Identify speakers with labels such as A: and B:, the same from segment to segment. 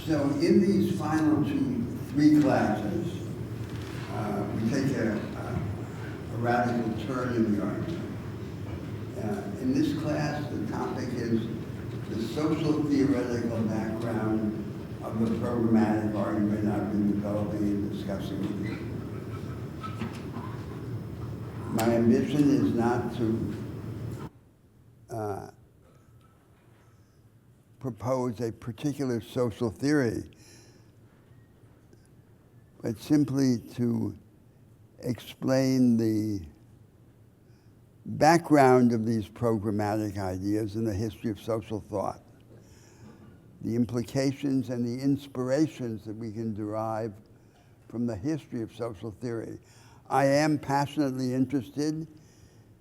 A: So in these final three classes, we take a radical turn in the argument. In this class, the topic is the social theoretical background of the programmatic argument I've been developing and discussing with you. My ambition is not to propose a particular social theory, but simply to explain the background of these programmatic ideas in the history of social thought, the implications and the inspirations that we can derive from the history of social theory. I am passionately interested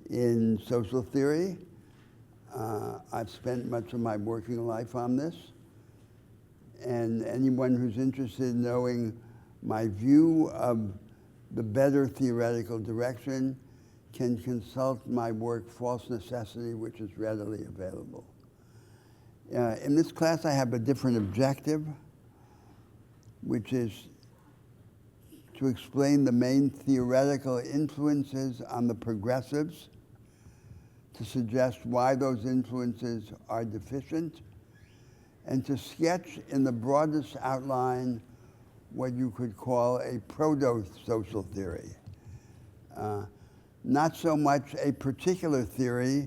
A: in social theory. I've spent much of my working life on this, and anyone who's interested in knowing my view of the better theoretical direction can consult my work, False Necessity, which is readily available. In this class, I have a different objective, which is to explain the main theoretical influences on the progressives, to suggest why those influences are deficient, and to sketch in the broadest outline what you could call a proto-social theory. Not so much a particular theory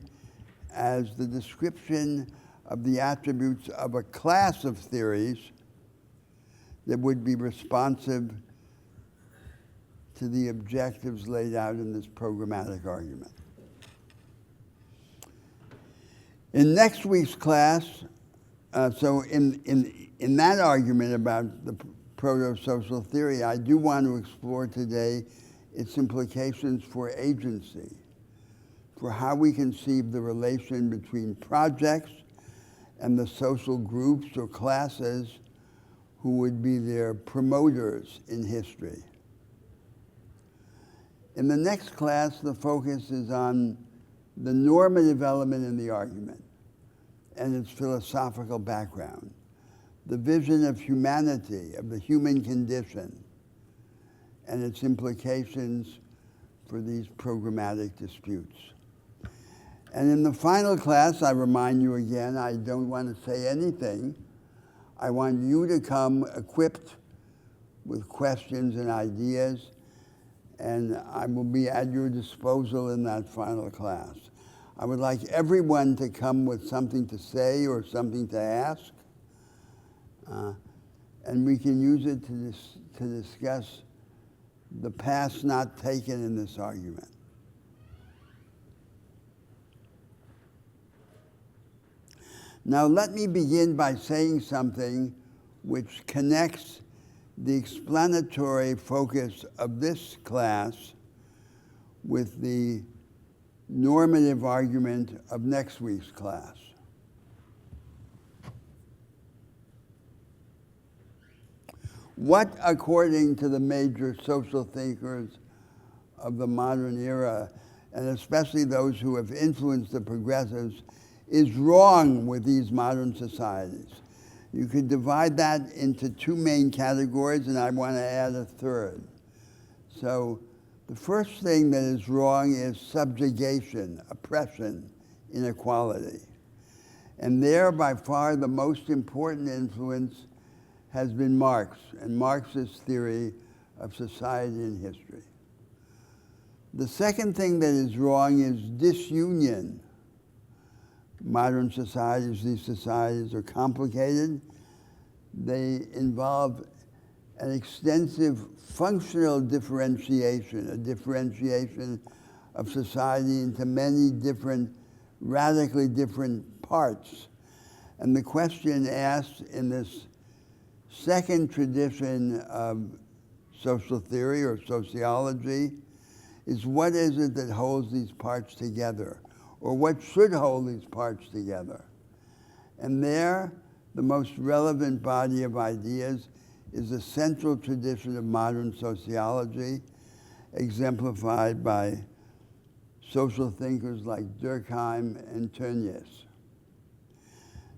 A: as the description of the attributes of a class of theories that would be responsive to the objectives laid out in this programmatic argument. In next week's class, so in that argument about the proto-social theory, I do want to explore today its implications for agency, for how we conceive the relation between projects and the social groups or classes who would be their promoters in history. In the next class, the focus is on the normative element in the argument and its philosophical background, the vision of humanity, of the human condition, and its implications for these programmatic disputes. And in the final class, I remind you again, I don't want to say anything. I want you to come equipped with questions and ideas, and I will be at your disposal in that final class. I would like everyone to come with something to say or something to ask, and we can use it to discuss the paths not taken in this argument. Now let me begin by saying something which connects the explanatory focus of this class with the normative argument of next week's class. What, according to the major social thinkers of the modern era, and especially those who have influenced the progressives, is wrong with these modern societies? You could divide that into two main categories, and I want to add a third. So the first thing that is wrong is subjugation, oppression, inequality. And there, by far, the most important influence has been Marx and Marx's theory of society and history. The second thing that is wrong is disunion. Modern societies, these societies are complicated. They involve an extensive functional differentiation, a differentiation of society into many different, radically different parts. And the question asked in this second tradition of social theory or sociology is, what is it that holds these parts together? Or what should hold these parts together? And there, the most relevant body of ideas is the central tradition of modern sociology, exemplified by social thinkers like Durkheim and Tönnies.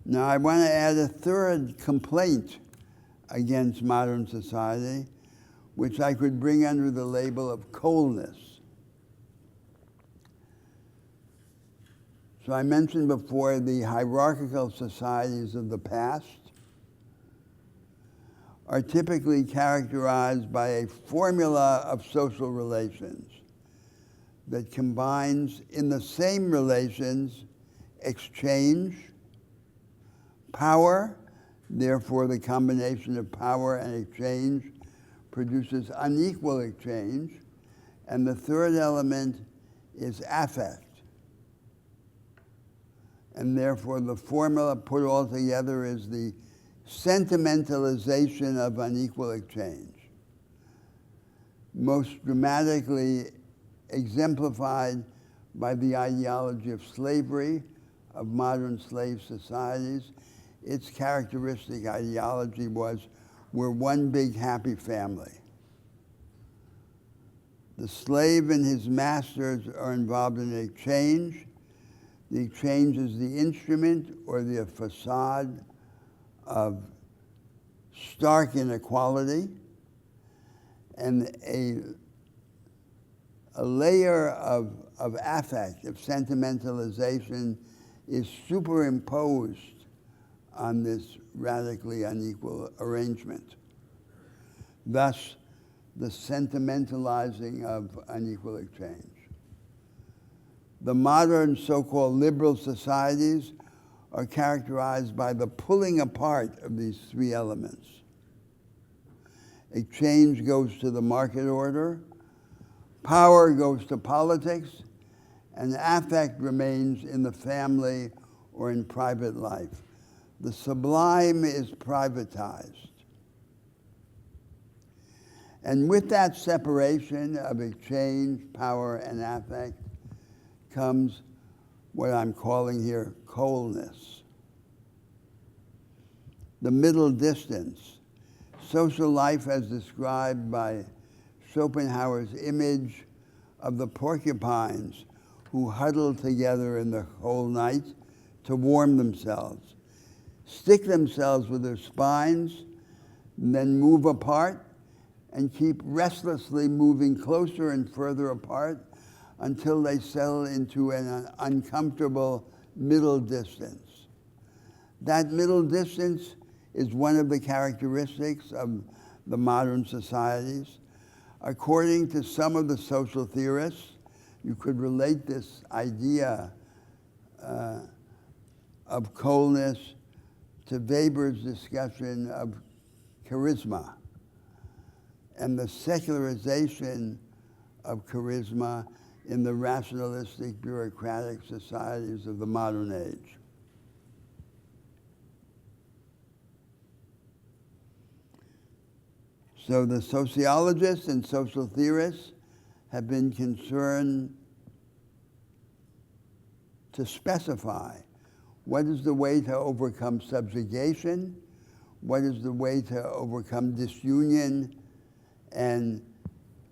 A: Now, I want to add a third complaint against modern society, which I could bring under the label of coldness. So I mentioned before the hierarchical societies of the past are typically characterized by a formula of social relations that combines in the same relations exchange, power, therefore the combination of power and exchange produces unequal exchange, and the third element is affect. And therefore the formula put all together is the sentimentalization of unequal exchange, most dramatically exemplified by the ideology of slavery, of modern slave societies. Its characteristic ideology was, we're one big happy family. The slave and his masters are involved in exchange. The exchange is the instrument or the facade of stark inequality, and a layer of affect, of sentimentalization, is superimposed on this radically unequal arrangement. Thus, the sentimentalizing of unequal exchange. The modern so-called liberal societies are characterized by the pulling apart of these three elements. Exchange goes to the market order, power goes to politics, and affect remains in the family or in private life. The sublime is privatized. And with that separation of exchange, power, and affect comes what I'm calling here coldness. The middle distance, social life as described by Schopenhauer's image of the porcupines who huddle together in the cold night to warm themselves, stick themselves with their spines, and then move apart and keep restlessly moving closer and further apart until they settle into an uncomfortable middle distance. That middle distance is one of the characteristics of the modern societies. According to some of the social theorists, you could relate this idea of coldness to Weber's discussion of charisma and the secularization of charisma in the rationalistic, bureaucratic societies of the modern age. So the sociologists and social theorists have been concerned to specify what is the way to overcome subjugation, what is the way to overcome disunion, and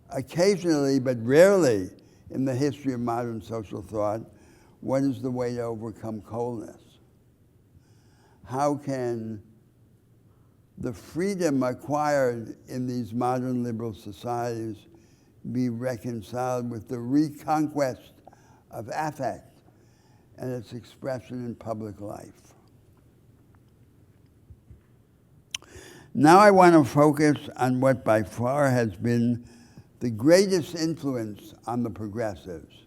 A: occasionally, but rarely in the history of modern social thought, what is the way to overcome coldness? How can the freedom acquired in these modern liberal societies be reconciled with the reconquest of affect and its expression in public life? Now I want to focus on what by far has been the greatest influence on the progressives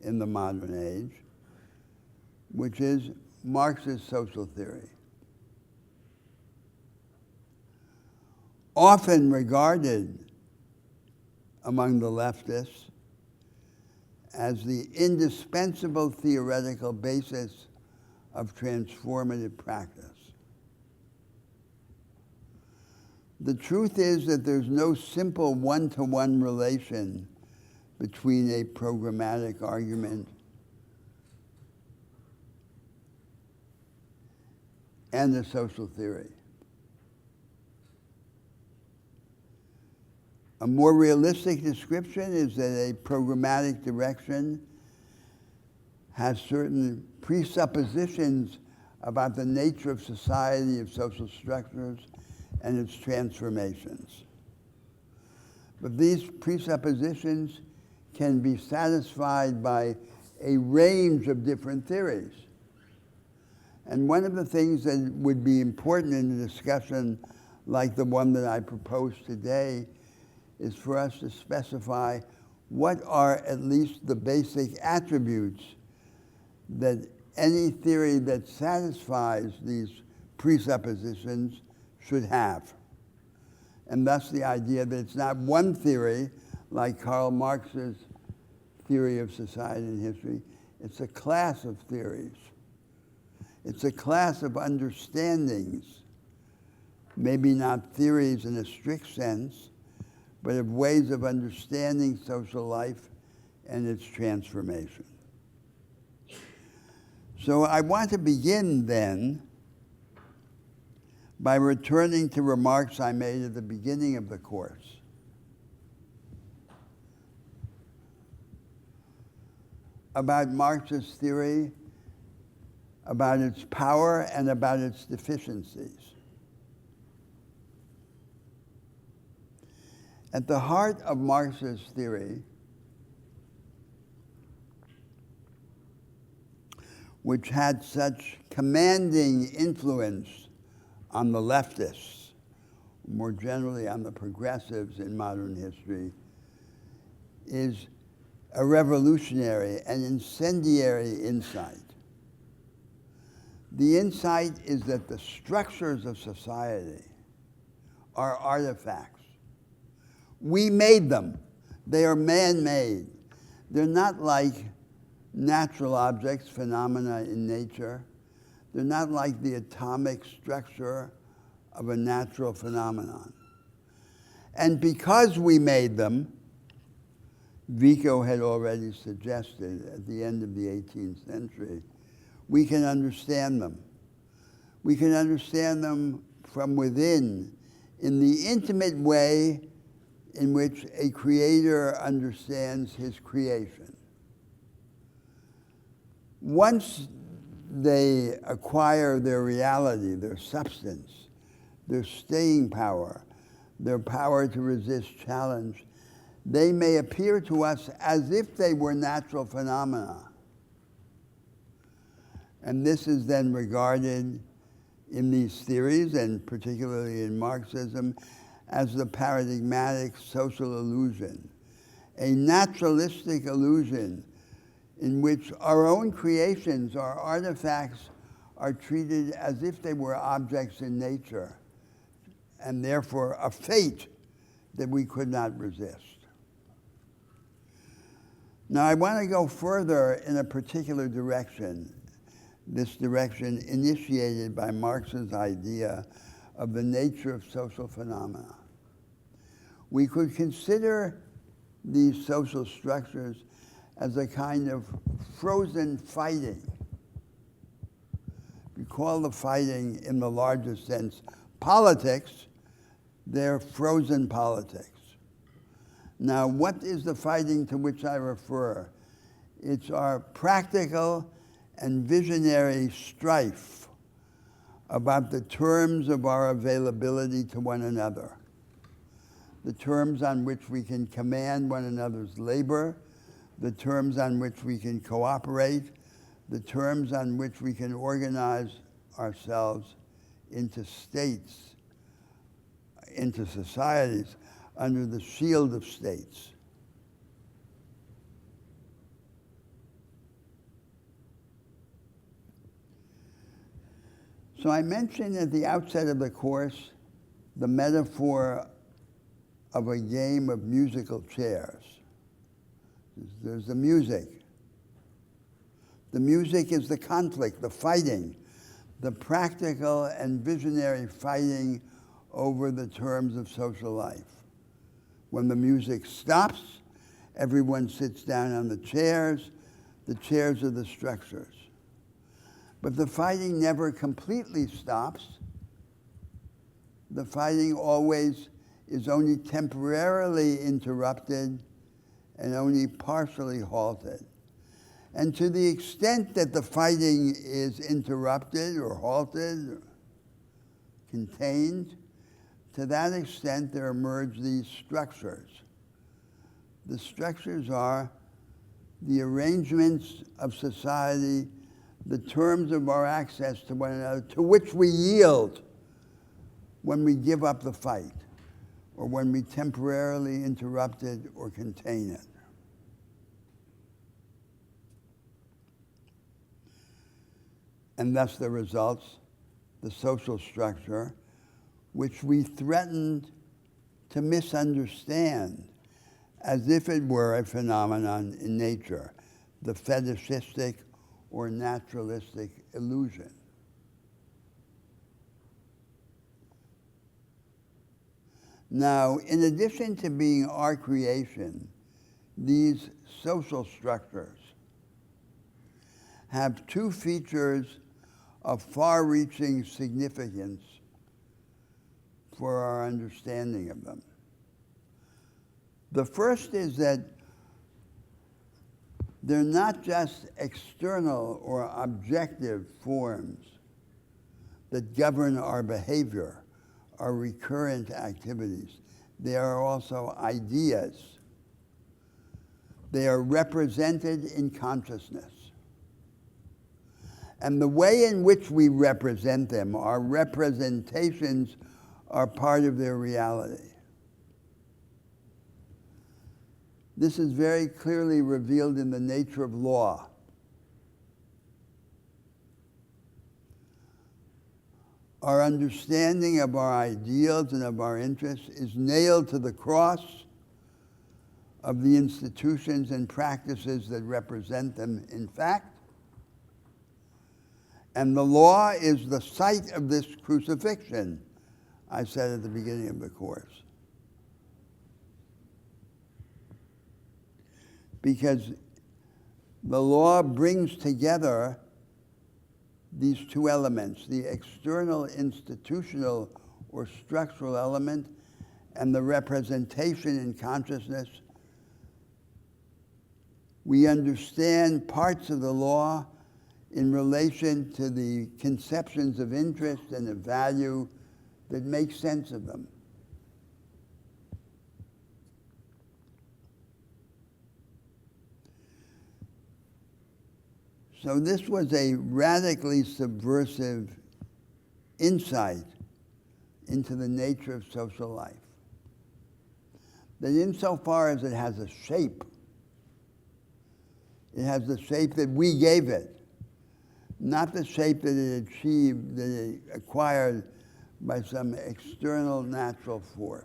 A: in the modern age, which is Marxist social theory. Often regarded among the leftists as the indispensable theoretical basis of transformative practice. The truth is that there's no simple one-to-one relation between a programmatic argument and a social theory. A more realistic description is that a programmatic direction has certain presuppositions about the nature of society, of social structures, and its transformations. But these presuppositions can be satisfied by a range of different theories. And one of the things that would be important in a discussion like the one that I proposed today is for us to specify what are at least the basic attributes that any theory that satisfies these presuppositions should have. And thus the idea that it's not one theory like Karl Marx's theory of society and history, it's a class of theories. It's a class of understandings, maybe not theories in a strict sense, but of ways of understanding social life and its transformation. So I want to begin then by returning to remarks I made at the beginning of the course. About Marx's theory, about its power, and about its deficiencies. At the heart of Marx's theory, which had such commanding influence on the leftists, more generally on the progressives in modern history, is a revolutionary and incendiary insight. The insight is that the structures of society are artifacts. We made them. They are man-made. They're not like natural objects, phenomena in nature. They're not like the atomic structure of a natural phenomenon. And because we made them, Vico had already suggested at the end of the 18th century, we can understand them. We can understand them from within in the intimate way in which a creator understands his creation. Once they acquire their reality, their substance, their staying power, their power to resist challenge, they may appear to us as if they were natural phenomena. And this is then regarded in these theories, and particularly in Marxism, as the paradigmatic social illusion, a naturalistic illusion in which our own creations, our artifacts, are treated as if they were objects in nature, and therefore a fate that we could not resist. Now, I want to go further in a particular direction, this direction initiated by Marx's idea of the nature of social phenomena. We could consider these social structures as a kind of frozen fighting. We call the fighting, in the largest sense, politics. They're frozen politics. Now, what is the fighting to which I refer? It's our practical and visionary strife about the terms of our availability to one another, the terms on which we can command one another's labor, the terms on which we can cooperate, the terms on which we can organize ourselves into states, into societies, under the shield of states. So I mentioned at the outset of the course the metaphor of a game of musical chairs. There's the music. The music is the conflict, the fighting, the practical and visionary fighting over the terms of social life. When the music stops, everyone sits down on the chairs. The chairs are the structures. But the fighting never completely stops. The fighting always is only temporarily interrupted and only partially halted. And to the extent that the fighting is interrupted or halted, or contained, to that extent, there emerge these structures. The structures are the arrangements of society, the terms of our access to one another, to which we yield when we give up the fight, or when we temporarily interrupt it or contain it. And thus the results, the social structure, which we threatened to misunderstand as if it were a phenomenon in nature, the fetishistic or naturalistic illusion. Now, in addition to being our creation, these social structures have two features of far-reaching significance for our understanding of them. The first is that they're not just external or objective forms that govern our behavior, our recurrent activities. They are also ideas. They are represented in consciousness. And the way in which we represent them, our representations, are part of their reality. This is very clearly revealed in the nature of law. Our understanding of our ideals and of our interests is nailed to the cross of the institutions and practices that represent them in fact. And the law is the site of this crucifixion, I said at the beginning of the course. Because the law brings together these two elements, the external institutional or structural element and the representation in consciousness. We understand parts of the law in relation to the conceptions of interest and of value that make sense of them. So this was a radically subversive insight into the nature of social life. That insofar as it has a shape, it has the shape that we gave it, not the shape that it achieved, that it acquired by some external natural force.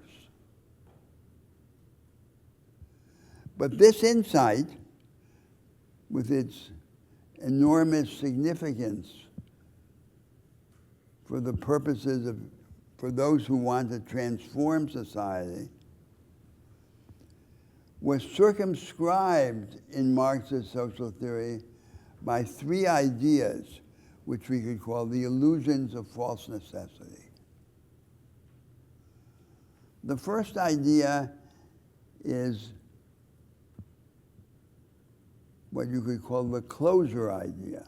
A: But this insight, with its enormous significance for the purposes of, for those who want to transform society, was circumscribed in Marxist social theory by three ideas, which we could call the illusions of false necessity. The first idea is what you could call the closure idea.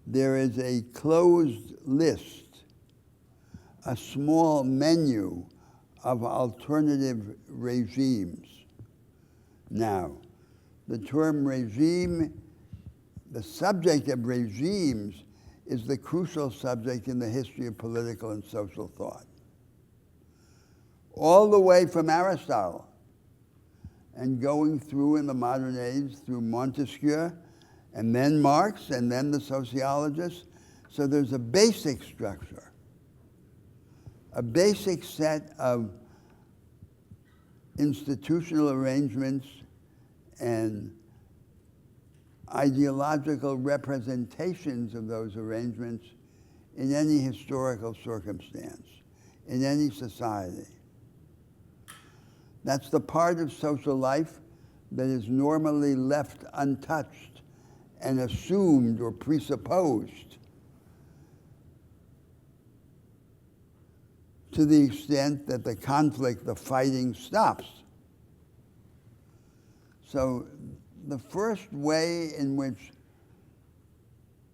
A: There is a closed list, a small menu of alternative regimes. Now, the term regime, the subject of regimes, is the crucial subject in the history of political and social thought. All the way from Aristotle and going through in the modern age through Montesquieu, and then Marx, and then the sociologists. So there's a basic structure, a basic set of institutional arrangements and ideological representations of those arrangements in any historical circumstance, in any society. That's the part of social life that is normally left untouched and assumed or presupposed to the extent that the conflict, the fighting, stops. So the first way in which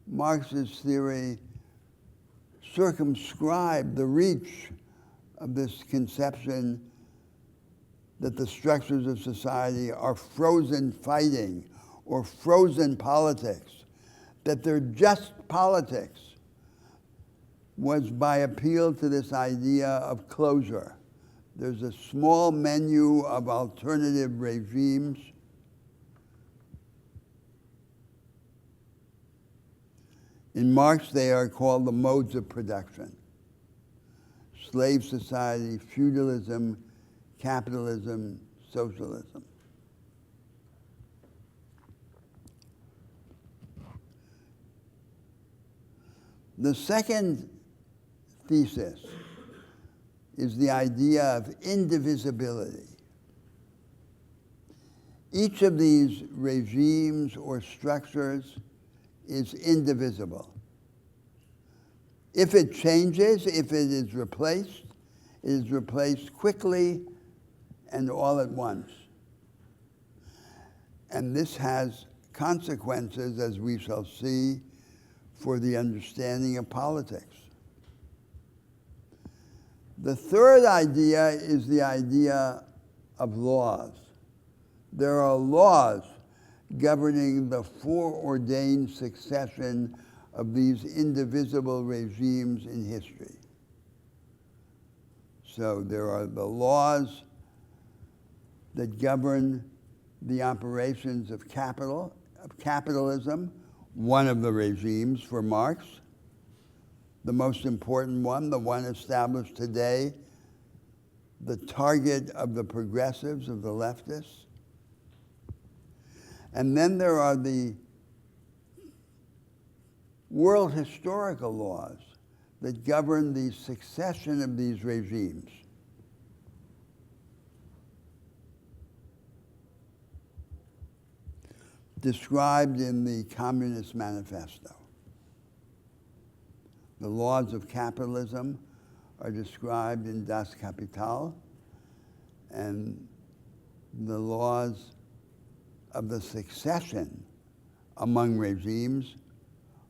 A: Marxist theory circumscribe the reach of this conception that the structures of society are frozen fighting or frozen politics, that they're just politics, was by appeal to this idea of closure. There's a small menu of alternative regimes. In Marx, they are called the modes of production: slave society, feudalism, capitalism, socialism. The second thesis is the idea of indivisibility. Each of these regimes or structures is indivisible. If it changes, if it is replaced quickly and all at once. And this has consequences, as we shall see, for the understanding of politics. The third idea is the idea of laws. There are laws governing the foreordained succession of these indivisible regimes in history. So there are the laws that govern the operations of capitalism, one of the regimes for Marx. The most important one, the one established today, the target of the progressives, of the leftists. And then there are the world historical laws that govern the succession of these regimes. Described in the Communist Manifesto. The laws of capitalism are described in Das Kapital, and the laws of the succession among regimes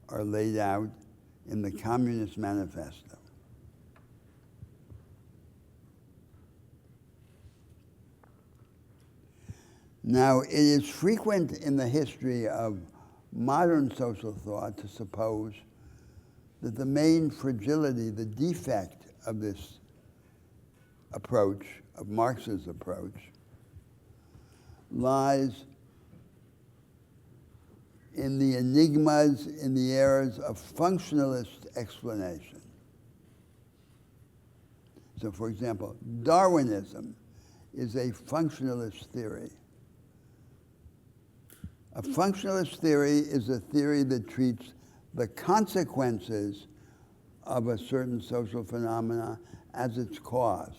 A: are laid out in the Communist Manifesto. Now, it is frequent in the history of modern social thought to suppose that the main fragility, the defect of this approach, of Marx's approach, lies in the enigmas, in the errors of functionalist explanation. So, for example, Darwinism is a functionalist theory. A functionalist theory is a theory that treats the consequences of a certain social phenomena as its cause.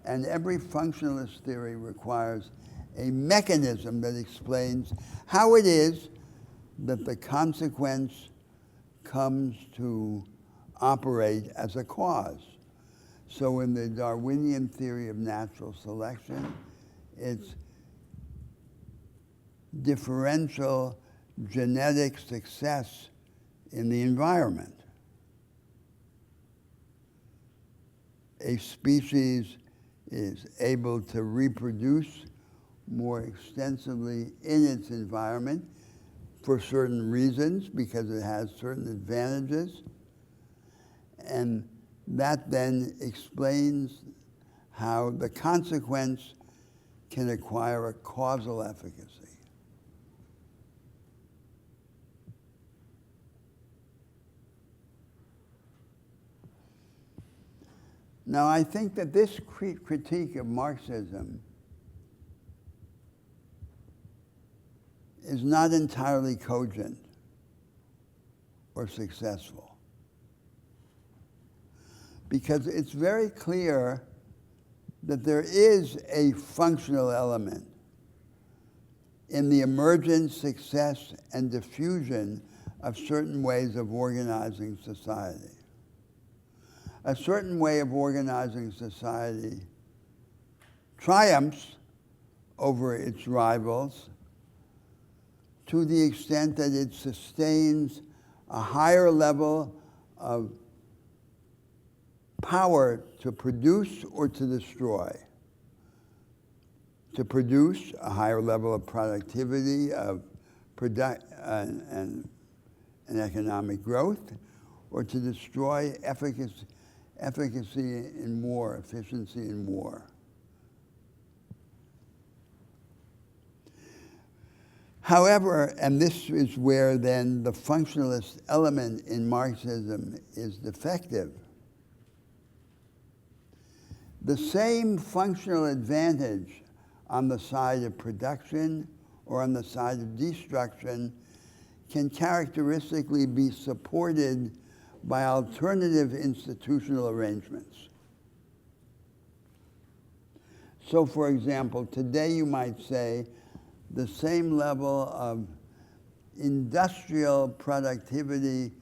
A: And every functionalist theory requires a mechanism that explains how it is that the consequence comes to operate as a cause. So in the Darwinian theory of natural selection, it's differential genetic success in the environment. A species is able to reproduce more extensively in its environment for certain reasons, because it has certain advantages. And that then explains how the consequence can acquire a causal efficacy. Now, I think that this critique of Marxism is not entirely cogent or successful, because it's very clear that there is a functional element in the emergence, success, and diffusion of certain ways of organizing society. A certain way of organizing society triumphs over its rivals to the extent that it sustains a higher level of power to produce or to destroy. To produce a higher level of productivity, of and economic growth, or to destroy efficacy in war, efficiency in war. However, and this is where then the functionalist element in Marxism is defective, the same functional advantage on the side of production or on the side of destruction can characteristically be supported by alternative institutional arrangements. So, for example, today you might say the same level of industrial productivity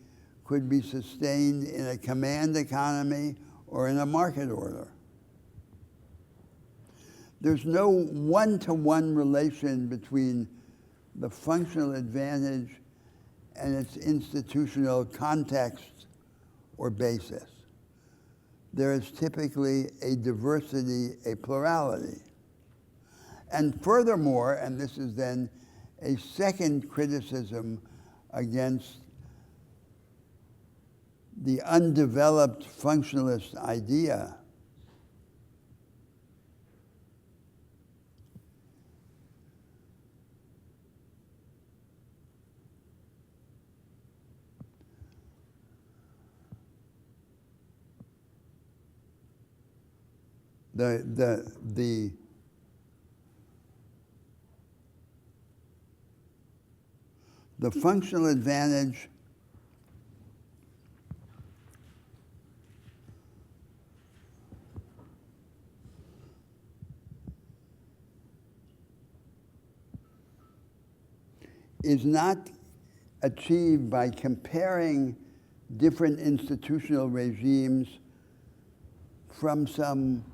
A: could be sustained in a command economy or in a market order. There's no one-to-one relation between the functional advantage and its institutional context or basis. There is typically a diversity, a plurality. And furthermore, and this is then a second criticism against the undeveloped functionalist idea, the functional advantage is not achieved by comparing different institutional regimes from some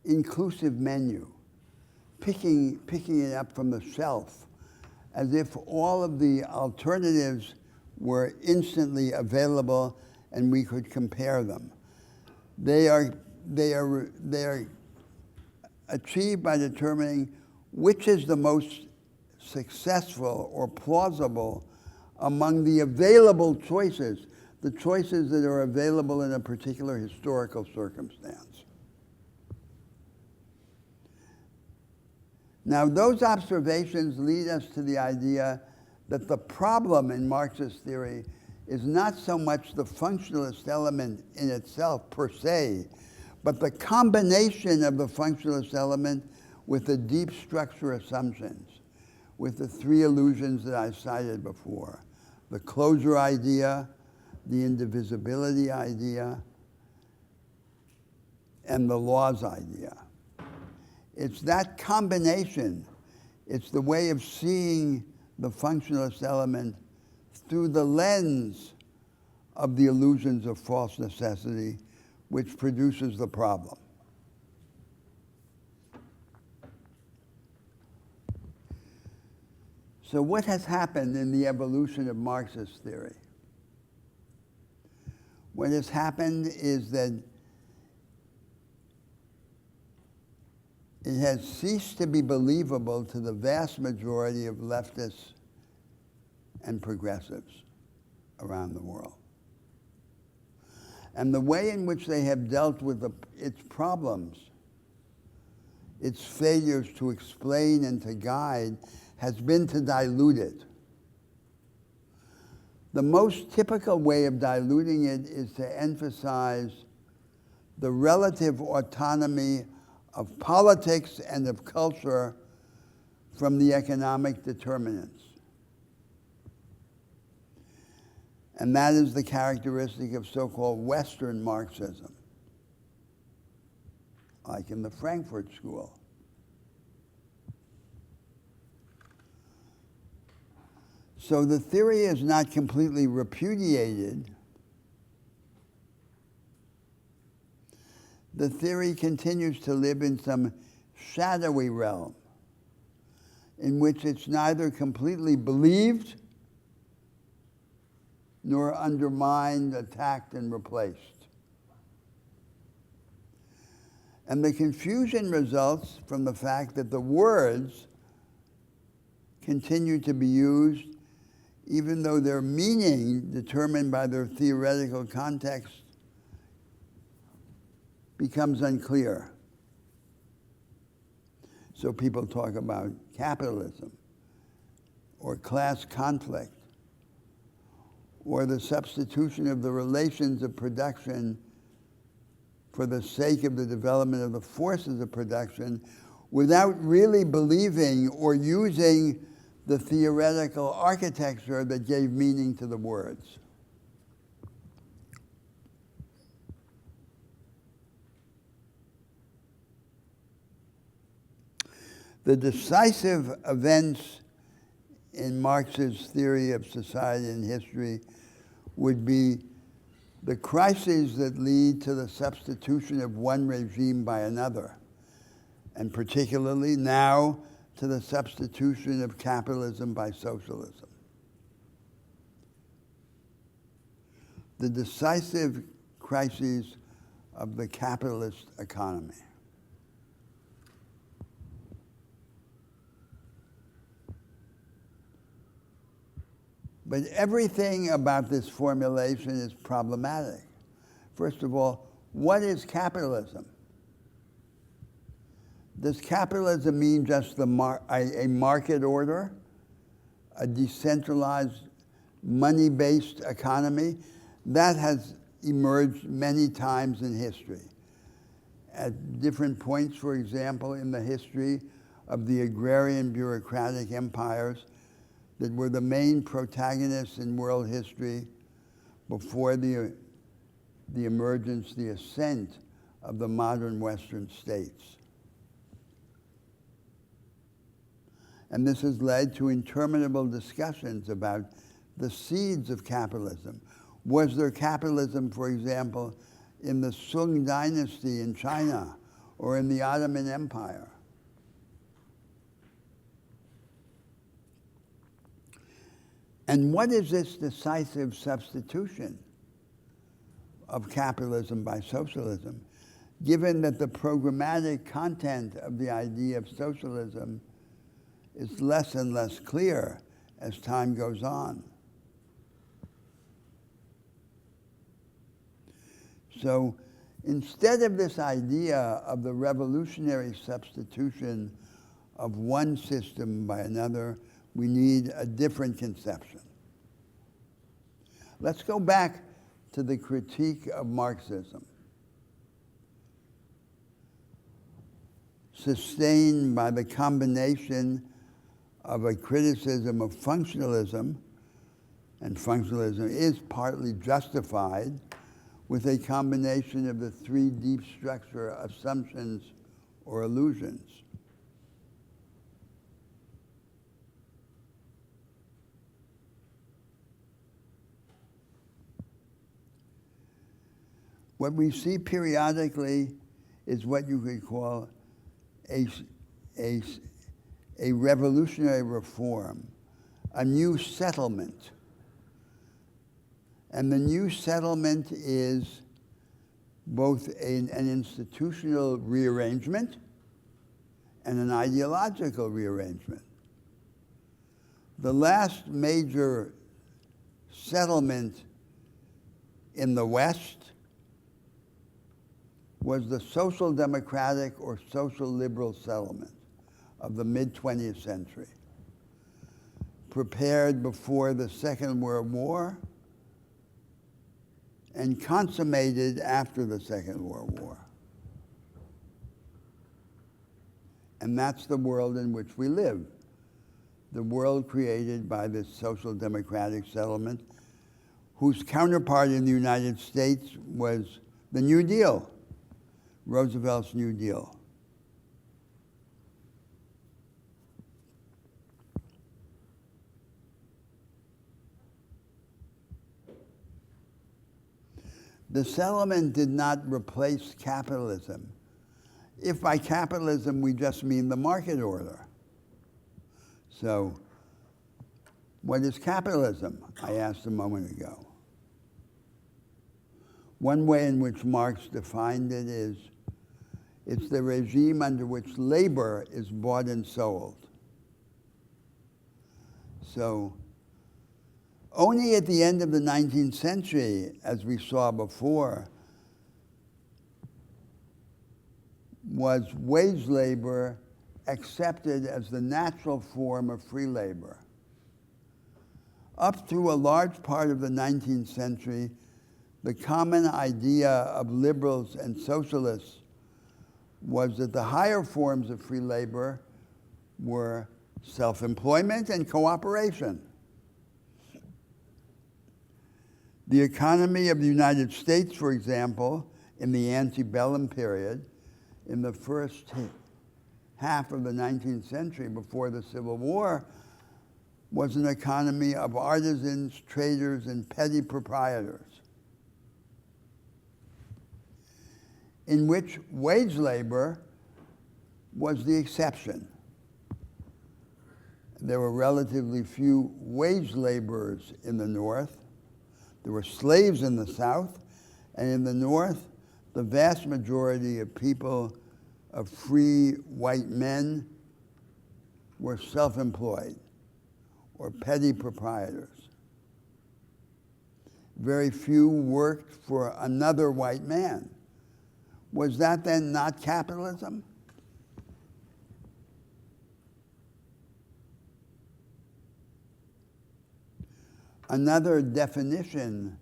A: inclusive menu, picking it up from the shelf, as if all of the alternatives were instantly available and we could compare them. They are achieved by determining which is the most successful or plausible among the available choices, the choices that are available in a particular historical circumstance. Now, those observations lead us to the idea that the problem in Marxist theory is not so much the functionalist element in itself per se, but the combination of the functionalist element with the deep structure assumptions, with the three illusions that I cited before: the closure idea, the indivisibility idea, and the laws idea. It's that combination, it's the way of seeing the functionalist element through the lens of the illusions of false necessity, which produces the problem. So what has happened in the evolution of Marxist theory? What has happened is that it has ceased to be believable to the vast majority of leftists and progressives around the world. And the way in which they have dealt with its problems, its failures to explain and to guide, has been to dilute it. The most typical way of diluting it is to emphasize the relative autonomy of politics and of culture from the economic determinants. And that is the characteristic of so-called Western Marxism, like in the Frankfurt School. So the theory is not completely repudiated. The theory continues to live in some shadowy realm in which it's neither completely believed nor undermined, attacked, and replaced. And the confusion results from the fact that the words continue to be used even though their meaning, determined by their theoretical context, becomes unclear. So people talk about capitalism, or class conflict, or the substitution of the relations of production for the sake of the development of the forces of production, without really believing or using the theoretical architecture that gave meaning to the words. The decisive events in Marx's theory of society and history would be the crises that lead to the substitution of one regime by another, and particularly now to the substitution of capitalism by socialism. The decisive crises of the capitalist economy. But everything about this formulation is problematic. First of all, what is capitalism? Does capitalism mean just a market order, a decentralized, money-based economy? That has emerged many times in history. At different points, for example, in the history of the agrarian bureaucratic empires that were the main protagonists in world history before the emergence, the ascent of the modern Western states. And this has led to interminable discussions about the seeds of capitalism. Was there capitalism, for example, in the Sung dynasty in China or in the Ottoman Empire? And what is this decisive substitution of capitalism by socialism, given that the programmatic content of the idea of socialism is less and less clear as time goes on? So instead of this idea of the revolutionary substitution of one system by another, we need a different conception. Let's go back to the critique of Marxism, sustained by the combination of a criticism of functionalism, and functionalism is partly justified, with a combination of the three deep structure assumptions or illusions. What we see periodically is what you could call a revolutionary reform, a new settlement. And the new settlement is both an institutional rearrangement and an ideological rearrangement. The last major settlement in the West was the social democratic or social liberal settlement of the mid-20th century, prepared before the Second World War and consummated after the Second World War. And that's the world in which we live, the world created by this social democratic settlement, whose counterpart in the United States was the New Deal, Roosevelt's New Deal. The settlement did not replace capitalism, if by capitalism we just mean the market order. So, what is capitalism? I asked a moment ago. One way in which Marx defined it is, it's the regime under which labor is bought and sold. So, only at the end of the 19th century, as we saw before, was wage labor accepted as the natural form of free labor. Up through a large part of the 19th century, the common idea of liberals and socialists was that the higher forms of free labor were self-employment and cooperation. The economy of the United States, for example, in the antebellum period, in the first half of the 19th century before the Civil War, was an economy of artisans, traders, and petty proprietors, in which wage labor was the exception. There were relatively few wage laborers in the North. There were slaves in the South, and in the North, the vast majority of people, of free white men, were self-employed or petty proprietors. Very few worked for another white man. Was that then not capitalism? Another definition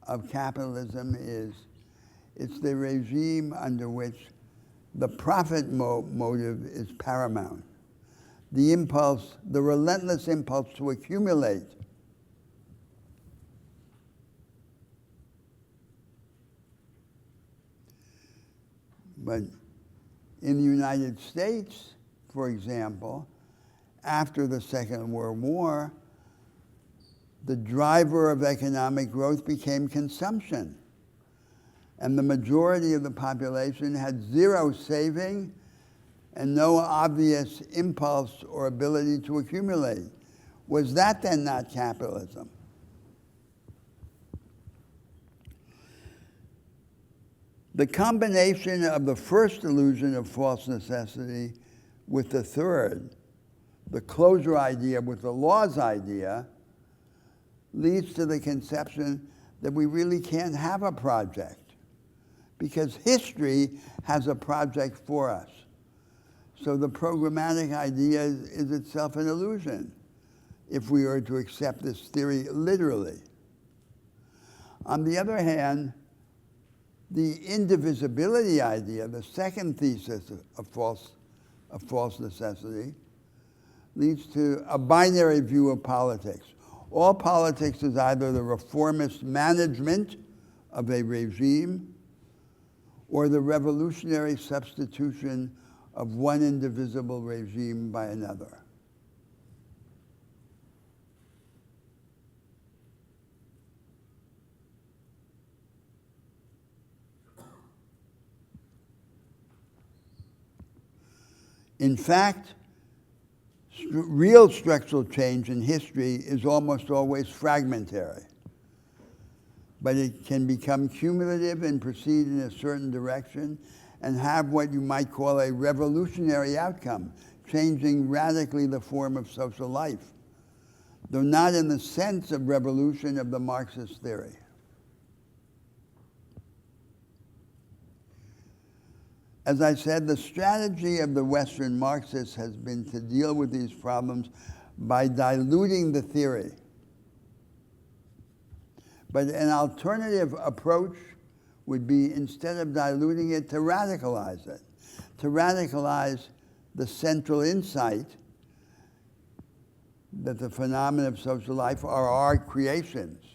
A: of capitalism is it's the regime under which the profit motive is paramount. The impulse, the relentless impulse to accumulate. But in the United States, for example, after the Second World War, the driver of economic growth became consumption. And the majority of the population had zero saving and no obvious impulse or ability to accumulate. Was that then not capitalism? The combination of the first illusion of false necessity with the third, the closure idea with the laws idea, leads to the conception that we really can't have a project because history has a project for us. So the programmatic idea is itself an illusion if we are to accept this theory literally. On the other hand, the indivisibility idea, the second thesis of false necessity, leads to a binary view of politics. All politics is either the reformist management of a regime or the revolutionary substitution of one indivisible regime by another. In fact, real structural change in history is almost always fragmentary, but it can become cumulative and proceed in a certain direction and have what you might call a revolutionary outcome, changing radically the form of social life, though not in the sense of revolution of the Marxist theory. As I said, the strategy of the Western Marxists has been to deal with these problems by diluting the theory. But an alternative approach would be, instead of diluting it, to radicalize it, to radicalize the central insight that the phenomena of social life are our creations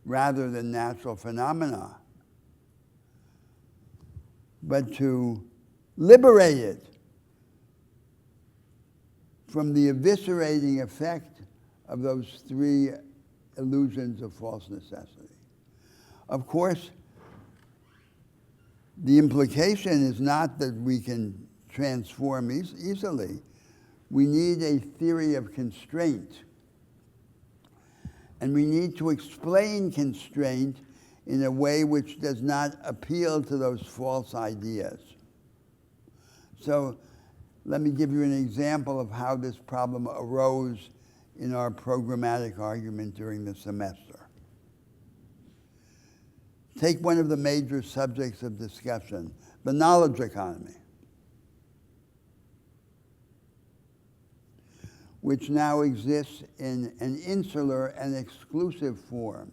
A: rather than natural phenomena, but to liberate it from the eviscerating effect of those three illusions of false necessity. Of course, the implication is not that we can transform easily. We need a theory of constraint. And we need to explain constraint in a way which does not appeal to those false ideas. So let me give you an example of how this problem arose in our programmatic argument during the semester. Take one of the major subjects of discussion, the knowledge economy, which now exists in an insular and exclusive form.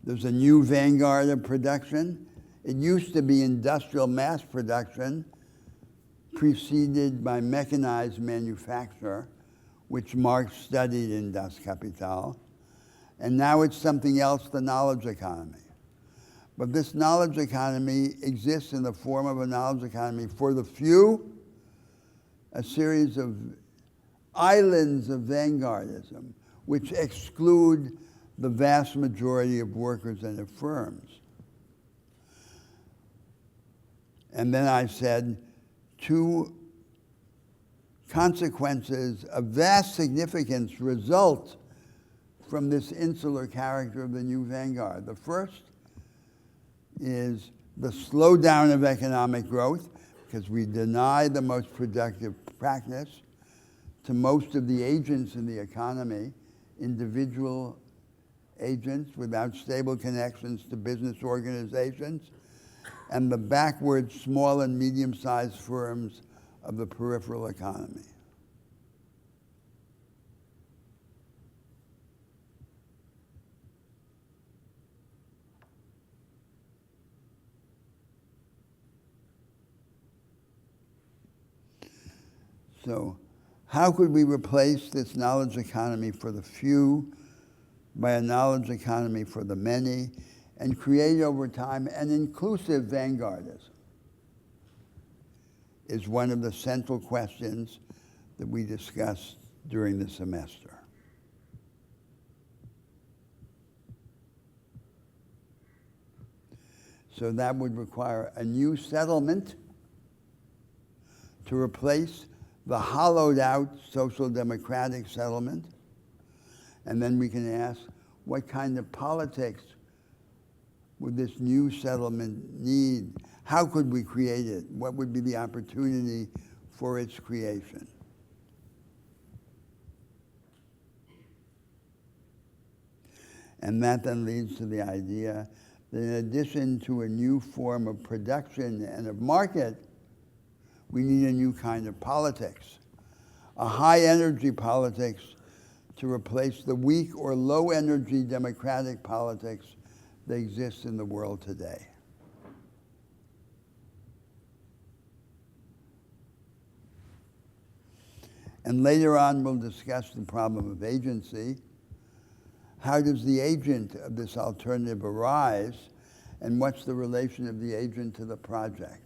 A: There's a new vanguard of production. It used to be industrial mass production, preceded by mechanized manufacture, which Marx studied in Das Kapital. And now it's something else, the knowledge economy. But this knowledge economy exists in the form of a knowledge economy for the few, a series of islands of vanguardism, which exclude the vast majority of workers and of firms. And then I said, two consequences of vast significance result from this insular character of the new vanguard. The first is the slowdown of economic growth, because we deny the most productive practice to most of the agents in the economy, individual agents without stable connections to business organizations, and the backward small and medium-sized firms of the peripheral economy. So how could we replace this knowledge economy for the few by a knowledge economy for the many and create over time an inclusive vanguardism? Is one of the central questions that we discussed during the semester. So that would require a new settlement to replace the hollowed out social democratic settlement. And then we can ask, what kind of politics would this new settlement need? How could we create it? What would be the opportunity for its creation? And that then leads to the idea that in addition to a new form of production and of market, we need a new kind of politics, a high-energy politics to replace the weak or low-energy democratic politics that exist in the world today. And later on, we'll discuss the problem of agency. How does the agent of this alternative arise, and what's the relation of the agent to the project?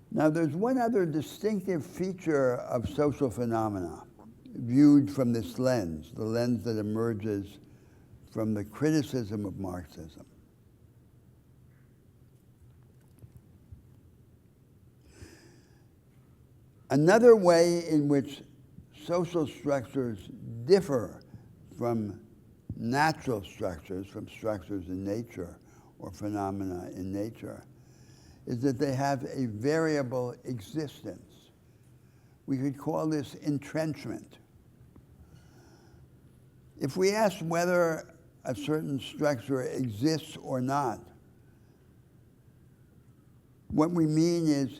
A: Now, there's one other distinctive feature of social phenomena viewed from this lens, the lens that emerges from the criticism of Marxism. Another way in which social structures differ from natural structures, from structures in nature or phenomena in nature, is that they have a variable existence. We could call this entrenchment. If we ask whether a certain structure exists or not, what we mean is,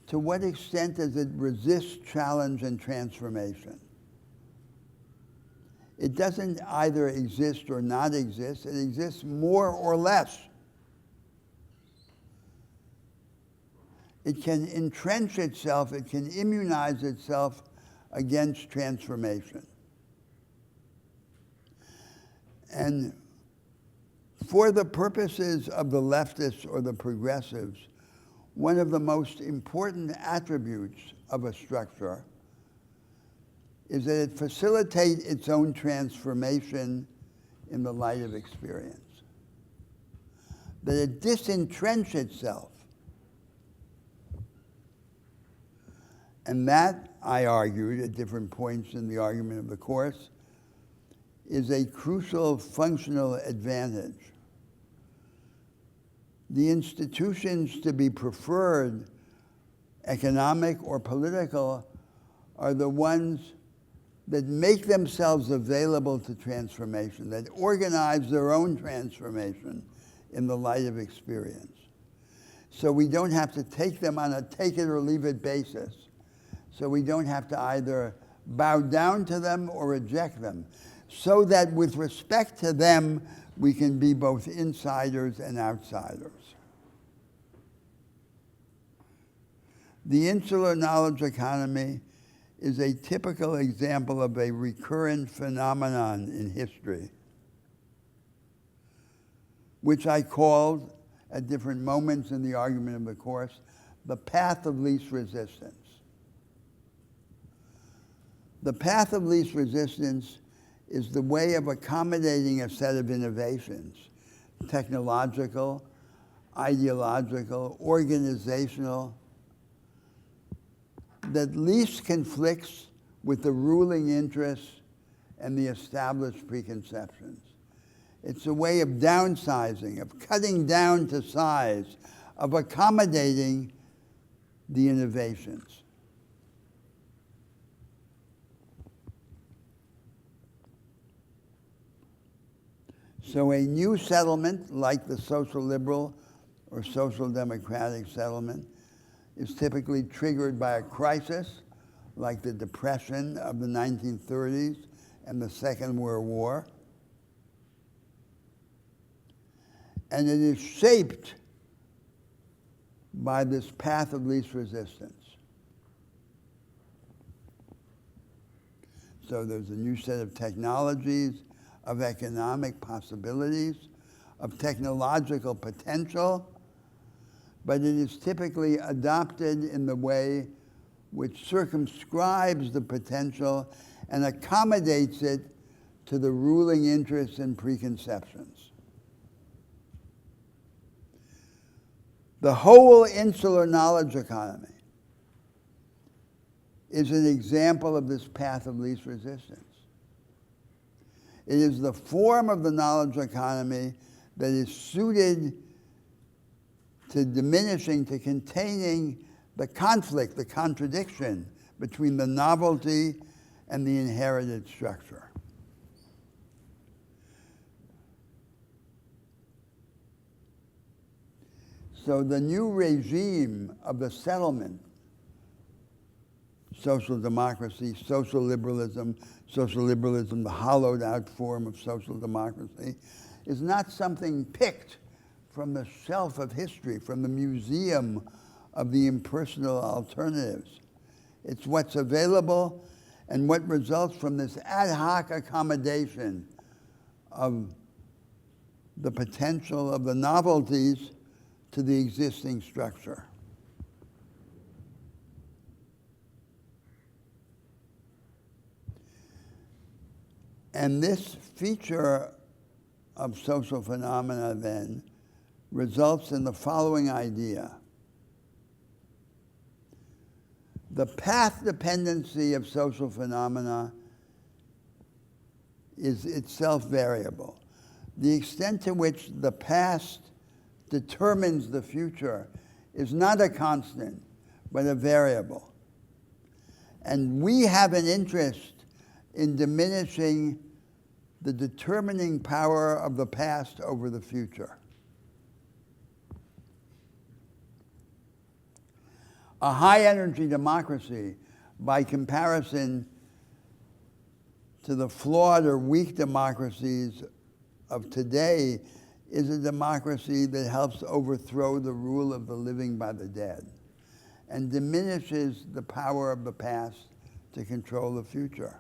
A: to what extent does it resist challenge and transformation? It doesn't either exist or not exist. It exists more or less. It can entrench itself. It can immunize itself against transformation. And for the purposes of the leftists or the progressives, one of the most important attributes of a structure is that it facilitates its own transformation in the light of experience, that it disentrench itself. And that I argued at different points in the argument of the course, is a crucial functional advantage. The institutions to be preferred, economic or political, are the ones that make themselves available to transformation, that organize their own transformation in the light of experience. So we don't have to take them on a take it or leave it basis. So we don't have to either bow down to them or reject them. So that with respect to them, we can be both insiders and outsiders. The insular knowledge economy is a typical example of a recurrent phenomenon in history, which I called, at different moments in the argument of the course, the path of least resistance. The path of least resistance is the way of accommodating a set of innovations, technological, ideological, organizational, that least conflicts with the ruling interests and the established preconceptions. It's a way of downsizing, of cutting down to size, of accommodating the innovations. So a new settlement, like the social liberal or social democratic settlement, is typically triggered by a crisis, like the Depression of the 1930s and the Second World War. And it is shaped by this path of least resistance. So there's a new set of technologies, of economic possibilities, of technological potential, but it is typically adopted in the way which circumscribes the potential and accommodates it to the ruling interests and preconceptions. The whole insular knowledge economy is an example of this path of least resistance. It is the form of the knowledge economy that is suited to diminishing, to containing the conflict, the contradiction between the novelty and the inherited structure. So the new regime of the settlement, social democracy, social liberalism, the hollowed out form of social democracy, is not something picked from the shelf of history, from the museum of the impersonal alternatives. It's what's available and what results from this ad hoc accommodation of the potential of the novelties to the existing structure. And this feature of social phenomena then results in the following idea. The path dependency of social phenomena is itself variable. The extent to which the past determines the future is not a constant, but a variable. And we have an interest in diminishing the determining power of the past over the future. A high-energy democracy, by comparison to the flawed or weak democracies of today, is a democracy that helps overthrow the rule of the living by the dead and diminishes the power of the past to control the future.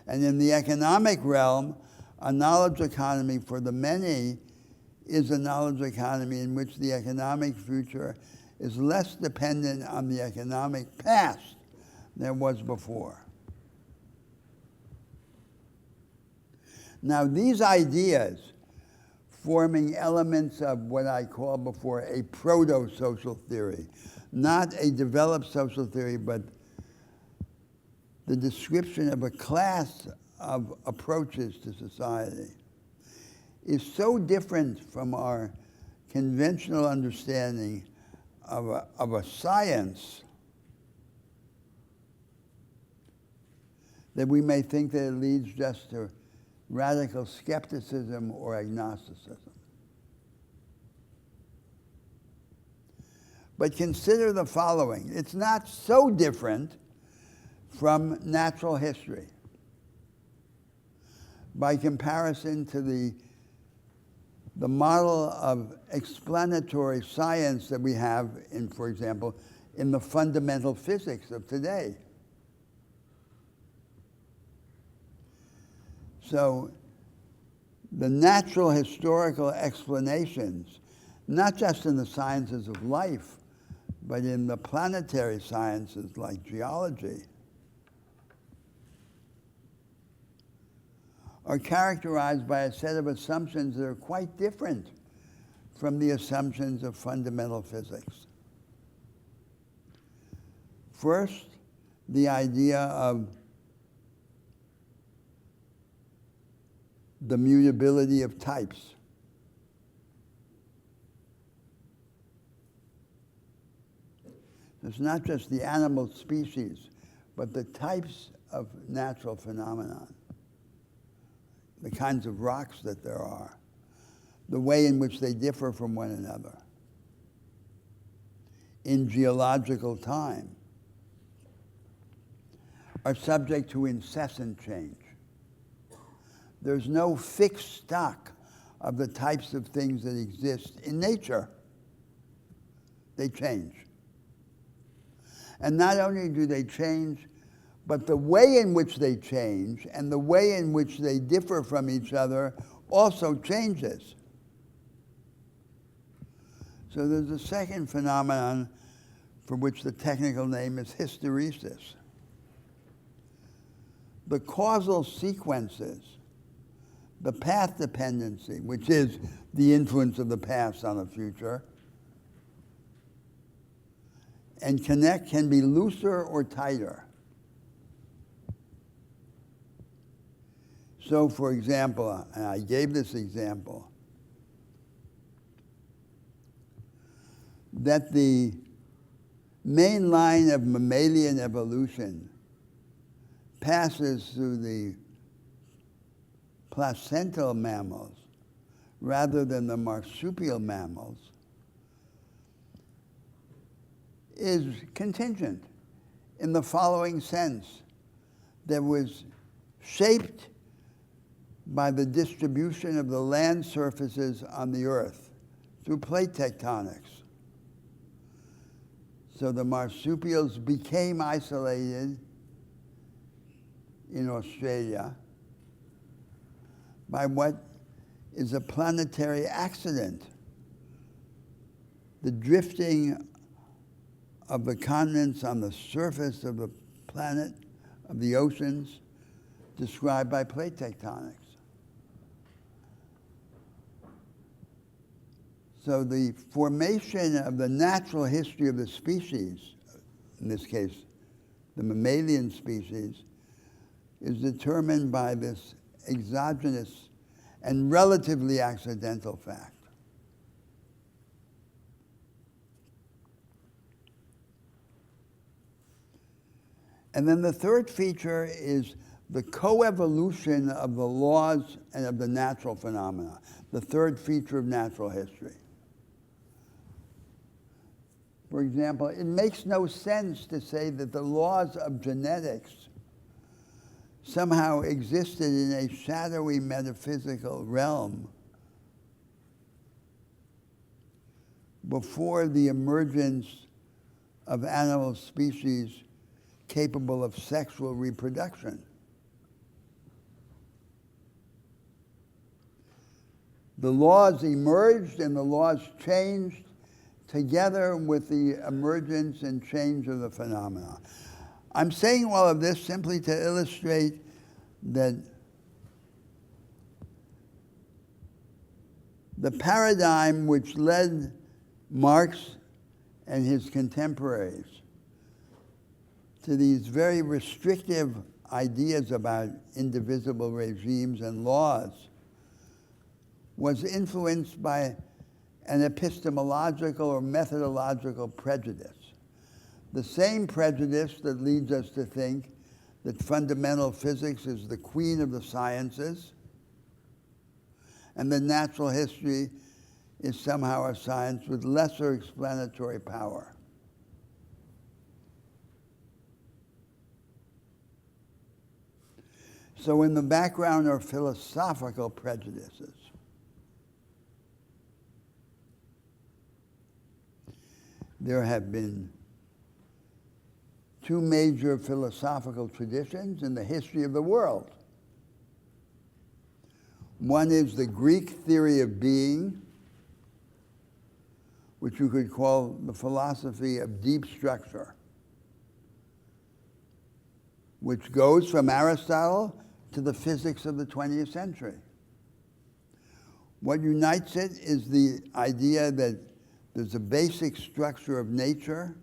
A: And in the economic realm, a knowledge economy for the many is a knowledge economy in which the economic future is less dependent on the economic past than it was before. Now, these ideas, forming elements of what I called before a proto-social theory, not a developed social theory, but the description of a class of approaches to society is so different from our conventional understanding of a science that we may think that it leads just to radical skepticism or agnosticism. But consider the following. It's not so different from natural history. By comparison to the model of explanatory science that we have in, for example, in the fundamental physics of today. So the natural historical explanations, not just in the sciences of life, but in the planetary sciences like geology, are characterized by a set of assumptions that are quite different from the assumptions of fundamental physics. First, the idea of the mutability of types. It's not just the animal species, but the types of natural phenomenon, the kinds of rocks that there are, the way in which they differ from one another in geological time, are subject to incessant change. There's no fixed stock of the types of things that exist in nature. They change. And not only do they change, but the way in which they change and the way in which they differ from each other also changes. So there's a second phenomenon for which the technical name is hysteresis. The causal sequences, the path dependency, which is the influence of the past on the future, and can be looser or tighter. So, for example, and I gave this example, that the main line of mammalian evolution passes through the placental mammals rather than the marsupial mammals is contingent in the following sense: that was shaped by the distribution of the land surfaces on the earth through plate tectonics. So the marsupials became isolated in Australia by what is a planetary accident, the drifting of the continents on the surface of the planet, of the oceans, described by plate tectonics. So the formation of the natural history of the species, in this case, the mammalian species, is determined by this exogenous and relatively accidental fact. And then the third feature is the coevolution of the laws and of the natural phenomena, the third feature of natural history. For example, it makes no sense to say that the laws of genetics somehow existed in a shadowy metaphysical realm before the emergence of animal species capable of sexual reproduction. The laws emerged and the laws changed together with the emergence and change of the phenomena. I'm saying all of this simply to illustrate that the paradigm which led Marx and his contemporaries to these very restrictive ideas about indivisible regimes and laws was influenced by an epistemological or methodological prejudice. The same prejudice that leads us to think that fundamental physics is the queen of the sciences and that natural history is somehow a science with lesser explanatory power. So in the background are philosophical prejudices. There have been two major philosophical traditions in the history of the world. One is the Greek theory of being, which you could call the philosophy of deep structure, which goes from Aristotle to the physics of the 20th century. What unites it is the idea that there's a basic structure of nature,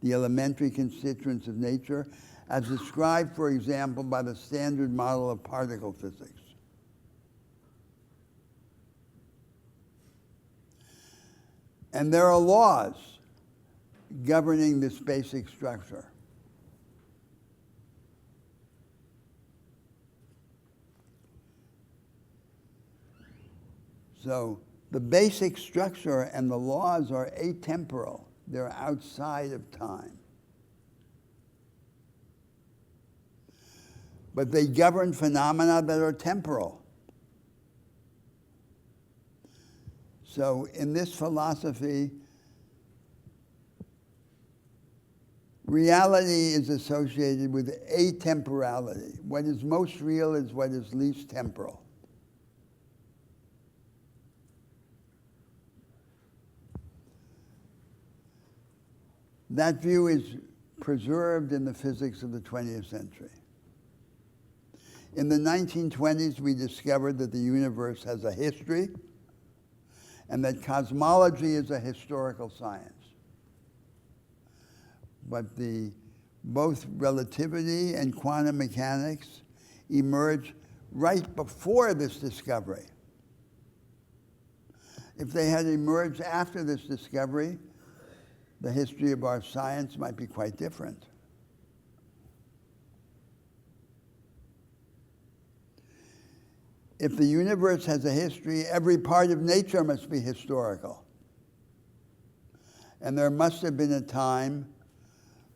A: the elementary constituents of nature, as described, for example, by the standard model of particle physics. And there are laws governing this basic structure. So the basic structure and the laws are atemporal. They're outside of time. But they govern phenomena that are temporal. So in this philosophy, reality is associated with atemporality. What is most real is what is least temporal. That view is preserved in the physics of the 20th century. In the 1920s, we discovered that the universe has a history and that cosmology is a historical science. But both relativity and quantum mechanics emerged right before this discovery. If they had emerged after this discovery, the history of our science might be quite different. If the universe has a history, every part of nature must be historical. And there must have been a time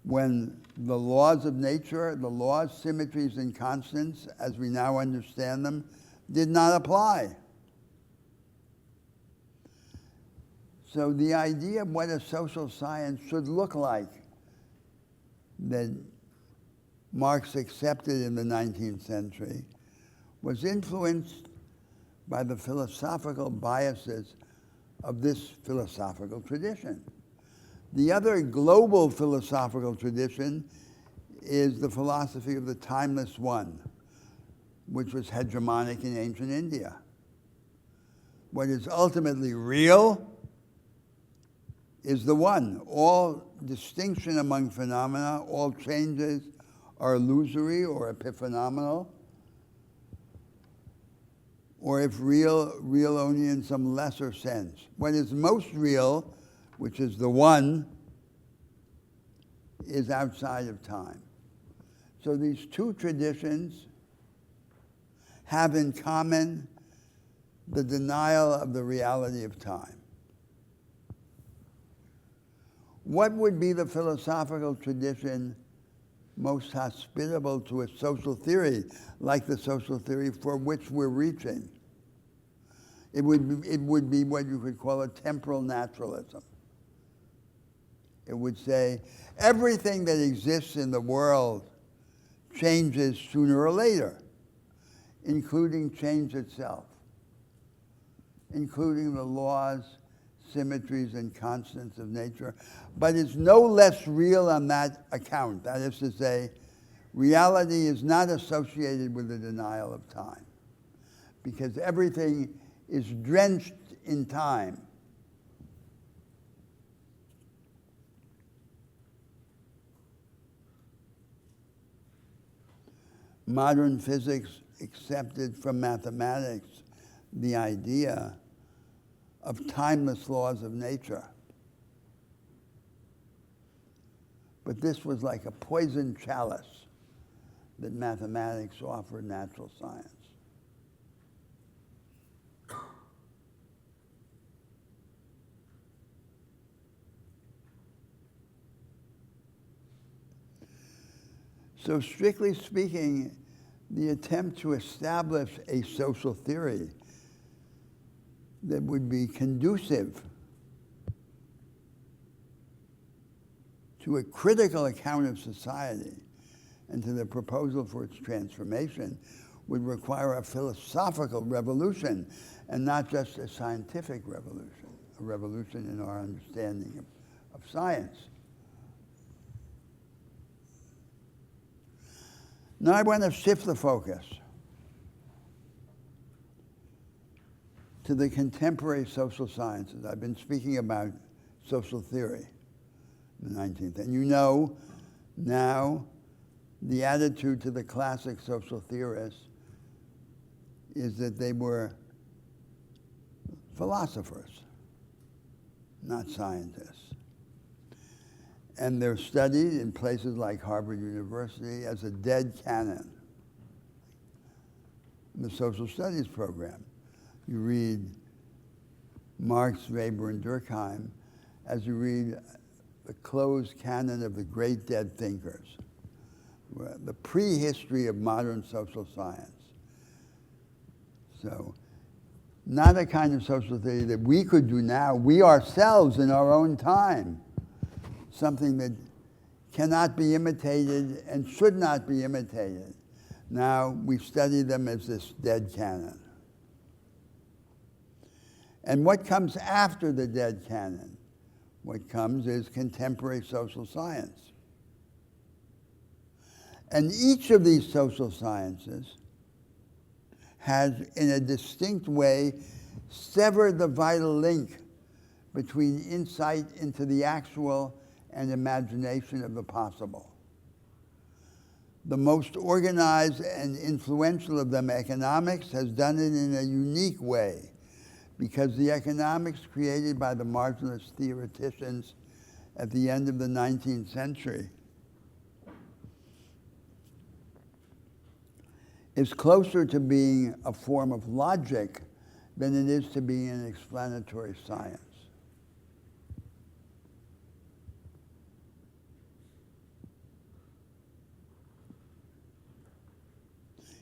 A: when the laws of nature, the laws, symmetries, and constants, as we now understand them, did not apply. So the idea of what a social science should look like that Marx accepted in the 19th century was influenced by the philosophical biases of this philosophical tradition. The other global philosophical tradition is the philosophy of the timeless one, which was hegemonic in ancient India. What is ultimately real is the one. All distinction among phenomena, all changes are illusory or epiphenomenal, or if real, real only in some lesser sense. What is most real, which is the one, is outside of time. So these two traditions have in common the denial of the reality of time. What would be the philosophical tradition most hospitable to a social theory, like the social theory for which we're reaching? It would be what you could call a temporal naturalism. It would say everything that exists in the world changes sooner or later, including change itself, including the laws, symmetries, and constants of nature, but is no less real on that account. That is to say, reality is not associated with the denial of time, because everything is drenched in time. modern physics accepted from mathematics the idea of timeless laws of nature. But this was like a poisoned chalice that mathematics offered natural science. So strictly speaking, the attempt to establish a social theory that would be conducive to a critical account of society and to the proposal for its transformation would require a philosophical revolution and not just a scientific revolution, a revolution in our understanding of science. Now I want to shift the focus to the contemporary social sciences. I've been speaking about social theory in the 19th. And you know now the attitude to the classic social theorists is that they were philosophers, not scientists. And they're studied in places like Harvard University as a dead canon in the social studies program. You read Marx, Weber, and Durkheim as you read the closed canon of the great dead thinkers, the prehistory of modern social science. So, not a kind of social theory that we could do now, we ourselves in our own time, something that cannot be imitated and should not be imitated. Now we study them as this dead canon. And what comes after the dead canon? What comes is contemporary social science. And each of these social sciences has, in a distinct way, severed the vital link between insight into the actual and imagination of the possible. The most organized and influential of them, economics, has done it in a unique way, because the economics created by the marginalist theoreticians at the end of the 19th century is closer to being a form of logic than it is to being an explanatory science.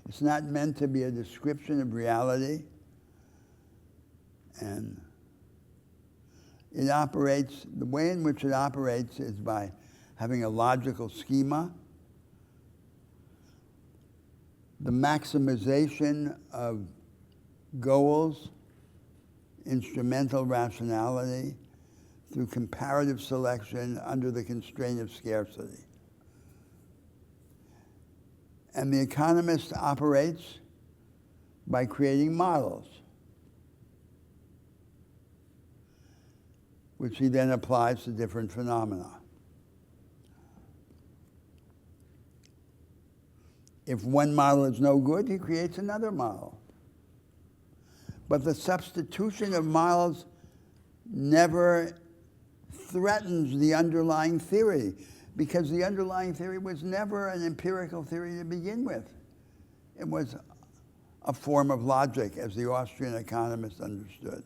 A: It's not meant to be a description of reality, and it operates, the way in which it operates is by having a logical schema, the maximization of goals, instrumental rationality, through comparative selection under the constraint of scarcity. And the economist operates by creating models, which he then applies to different phenomena. If one model is no good, he creates another model. But the substitution of models never threatens the underlying theory, because the underlying theory was never an empirical theory to begin with. It was a form of logic, as the Austrian economists understood.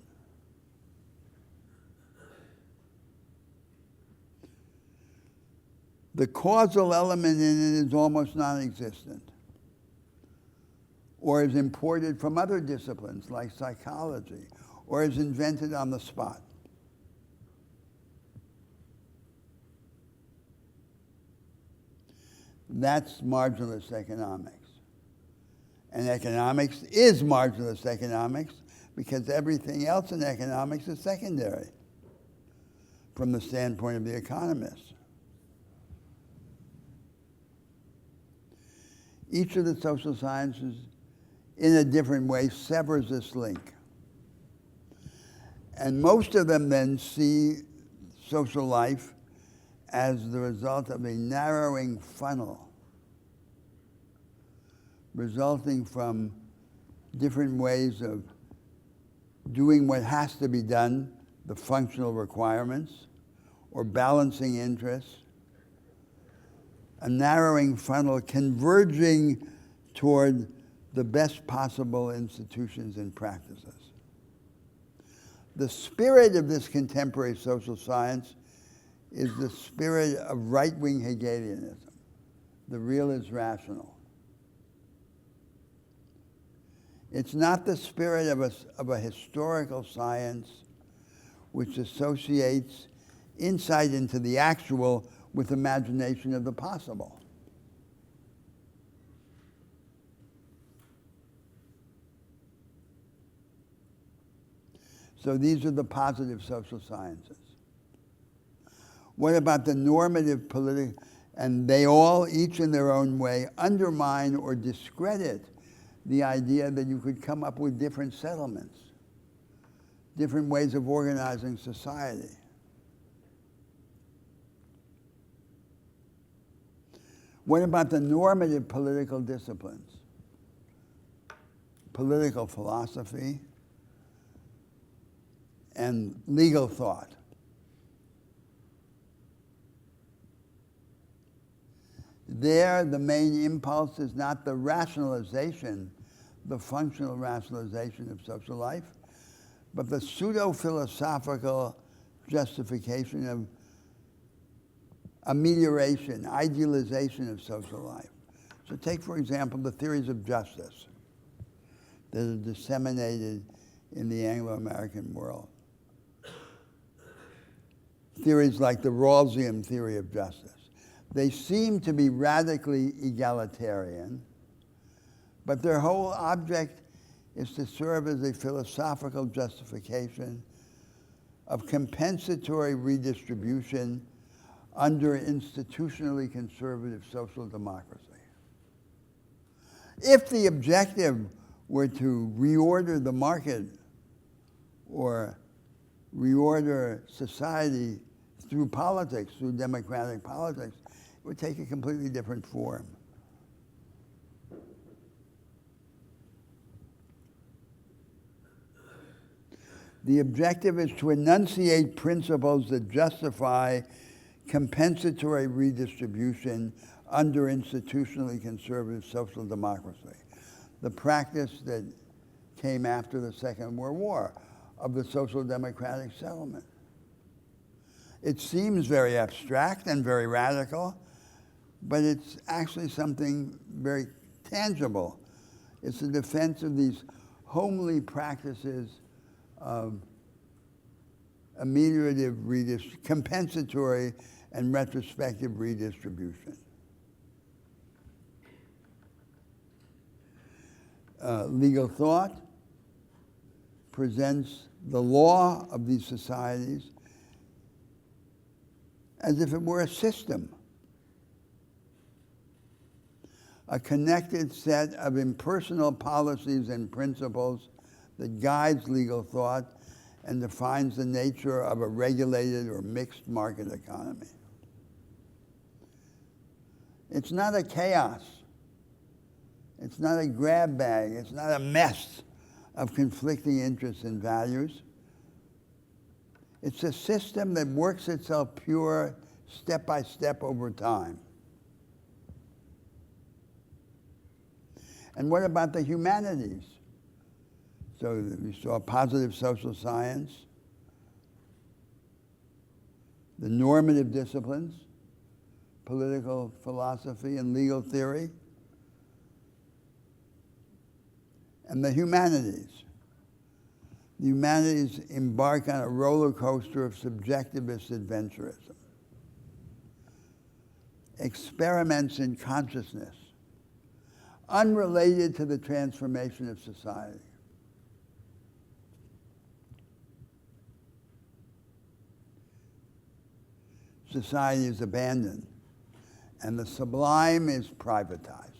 A: The causal element in it is almost non-existent, or is imported from other disciplines like psychology, or is invented on the spot. That's marginalist economics. And economics is marginalist economics because everything else in economics is secondary from the standpoint of the economist. Each of the social sciences, in a different way, severs this link. And most of them then see social life as the result of a narrowing funnel resulting from different ways of doing what has to be done, the functional requirements, or balancing interests, a narrowing funnel converging toward the best possible institutions and practices. The spirit of this contemporary social science is the spirit of right-wing Hegelianism. The real is rational. It's not the spirit of a historical science which associates insight into the actual with imagination of the possible. So these are the positive social sciences. What about the normative political? And they all, each in their own way, undermine or discredit the idea that you could come up with different settlements, different ways of organizing society. What about the normative political disciplines? Political philosophy and legal thought. There, the main impulse is not the rationalization, the functional rationalization of social life, but the pseudo-philosophical justification of amelioration, idealization of social life. So take, for example, the theories of justice that are disseminated in the Anglo-American world. Theories like the Rawlsian theory of justice. They seem to be radically egalitarian, but their whole object is to serve as a philosophical justification of compensatory redistribution under institutionally conservative social democracy. If the objective were to reorder the market or reorder society through politics, through democratic politics, it would take a completely different form. The objective is to enunciate principles that justify compensatory redistribution under institutionally conservative social democracy, the practice that came after the Second World War of the social democratic settlement. It seems very abstract and very radical, but it's actually something very tangible. It's a defense of these homely practices of ameliorative, compensatory, and retrospective redistribution. Legal thought presents the law of these societies as if it were a system, a connected set of impersonal policies and principles that guides legal thought and defines the nature of a regulated or mixed market economy. It's not a chaos. It's not a grab bag. It's not a mess of conflicting interests and values. It's a system that works itself pure step by step over time. And what about the humanities? So we saw positive social science, the normative disciplines, political philosophy and legal theory, and the humanities. The humanities embark on a roller coaster of subjectivist adventurism, experiments in consciousness, unrelated to the transformation of society. Society is abandoned, and the sublime is privatized.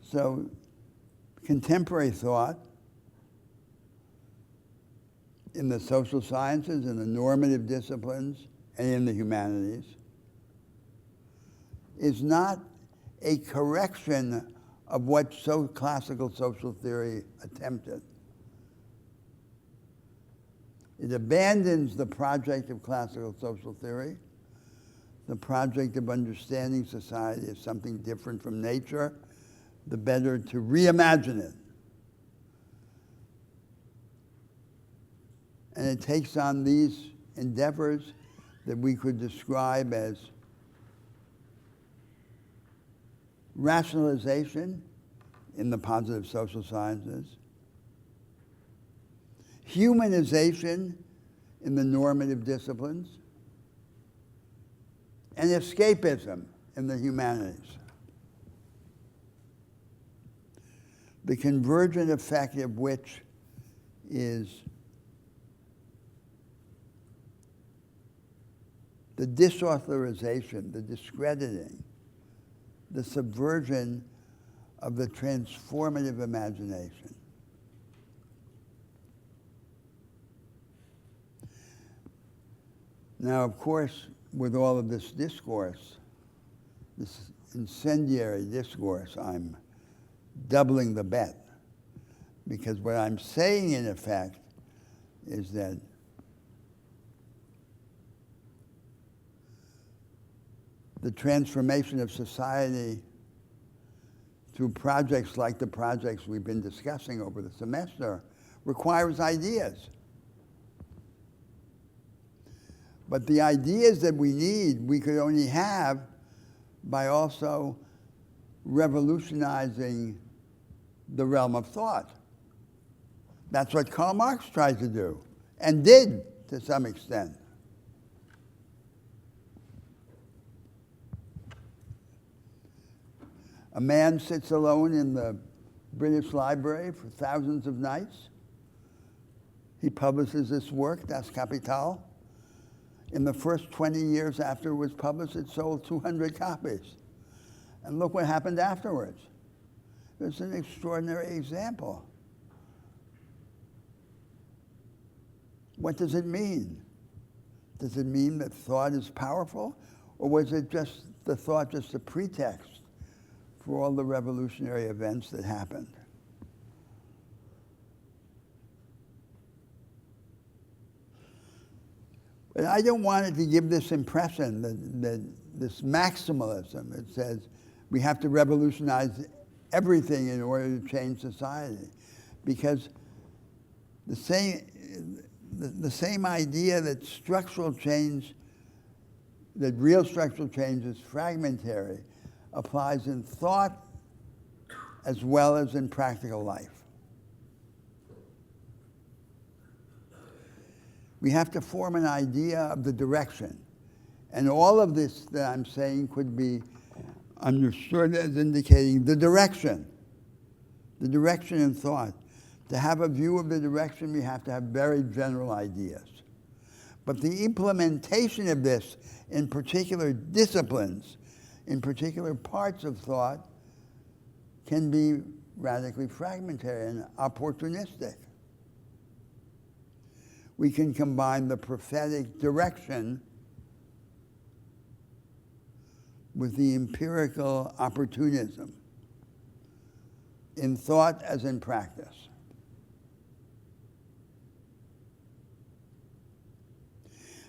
A: So, contemporary thought in the social sciences and the normative disciplines and in the humanities is not a correction of what classical social theory attempted. It abandons the project of classical social theory, the project of understanding society as something different from nature, the better to reimagine it. And it takes on these endeavors that we could describe as rationalization in the positive social sciences, humanization in the normative disciplines, and escapism in the humanities. The convergent effect of which is the disauthorization, the discrediting, the subversion of the transformative imagination. Now, of course, with all of this discourse, this incendiary discourse, I'm doubling the bet. Because what I'm saying, in effect, is that the transformation of society through projects like the projects we've been discussing over the semester requires ideas. But the ideas that we need, we could only have by also revolutionizing the realm of thought. That's what Karl Marx tried to do, and did to some extent. A man sits alone in the British Library for thousands of nights. He publishes this work, Das Kapital. In the first 20 years after it was published, it sold 200 copies. And look what happened afterwards. It's an extraordinary example. What does it mean? Does it mean that thought is powerful? Or was it just the thought just a pretext for all the revolutionary events that happened? But I don't want it to give this impression that this maximalism that says we have to revolutionize everything in order to change society. Because the same idea that structural change, that real structural change is fragmentary, applies in thought as well as in practical life. We have to form an idea of the direction. And all of this that I'm saying could be understood as indicating the direction in thought. To have a view of the direction, we have to have very general ideas. But the implementation of this in particular disciplines, in particular parts of thought, can be radically fragmentary and opportunistic. We can combine the prophetic direction with the empirical opportunism in thought as in practice.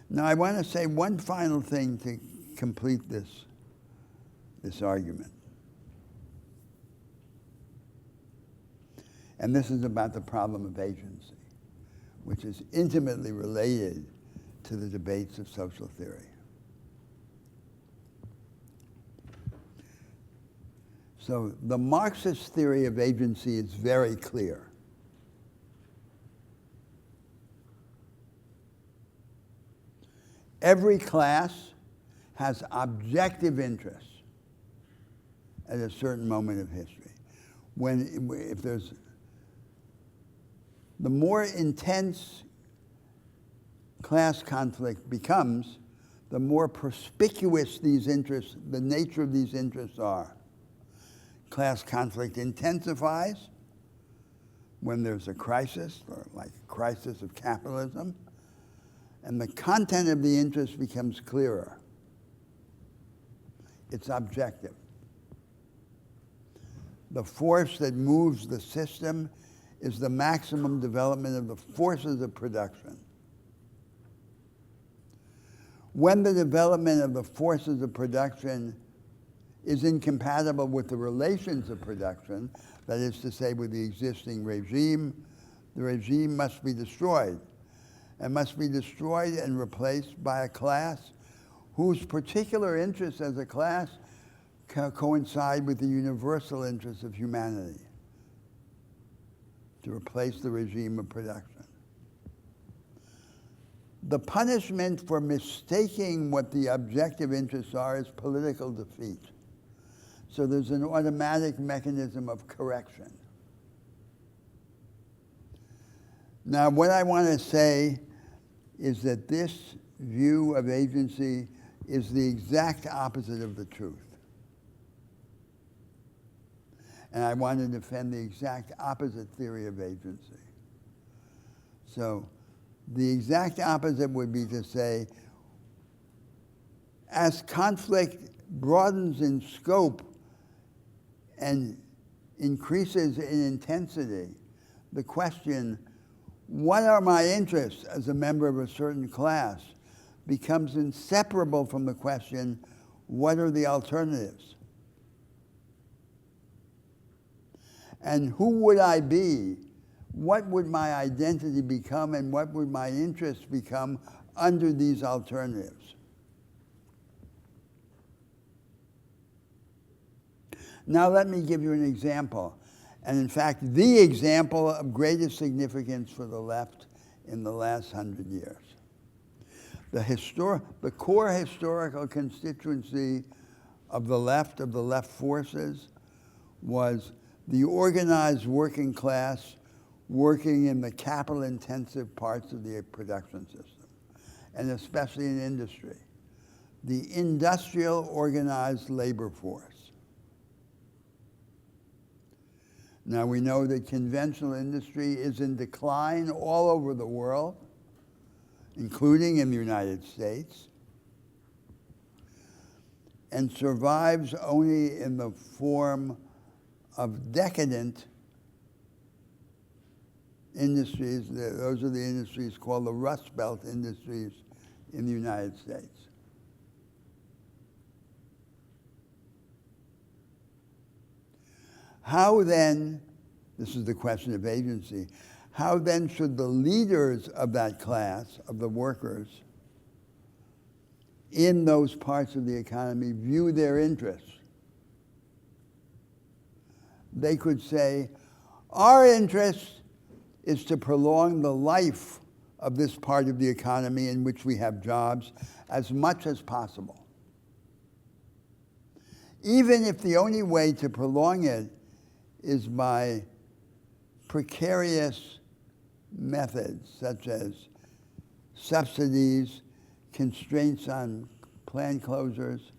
A: Now, I want to say one final thing to complete this argument. And this is about the problem of agency, which is intimately related to the debates of social theory. So the Marxist theory of agency is very clear. Every class has objective interests at a certain moment of history. If there's the more intense class conflict becomes, the more perspicuous these interests, the nature of these interests are. Class conflict intensifies when there's a crisis, or like a crisis of capitalism, and the content of the interest becomes clearer. It's objective. The force that moves the system is the maximum development of the forces of production. When the development of the forces of production is incompatible with the relations of production, that is to say, with the existing regime, the regime must be destroyed, and must be destroyed and replaced by a class whose particular interests as a class coincide with the universal interests of humanity, to replace the regime of production. The punishment for mistaking what the objective interests are is political defeat. So there's an automatic mechanism of correction. Now, what I want to say is that this view of agency is the exact opposite of the truth. And I want to defend the exact opposite theory of agency. So the exact opposite would be to say, as conflict broadens in scope and increases in intensity, the question, what are my interests as a member of a certain class, becomes inseparable from the question, what are the alternatives? And who would I be? What would my identity become, and what would my interests become under these alternatives? Now let me give you an example, and in fact, the example of greatest significance for the left in the last 100 years. The core historical constituency of the left forces, was the organized working class working in the capital-intensive parts of the production system, and especially in industry, the industrial organized labor force. Now we know that conventional industry is in decline all over the world, including in the United States, and survives only in the form of decadent industries. Those are the industries called the Rust Belt industries in the United States. How then, this is the question of agency, how then should the leaders of that class, of the workers, in those parts of the economy view their interests? They could say, our interest is to prolong the life of this part of the economy in which we have jobs as much as possible, even if the only way to prolong it is by precarious methods such as subsidies, constraints on plant closures,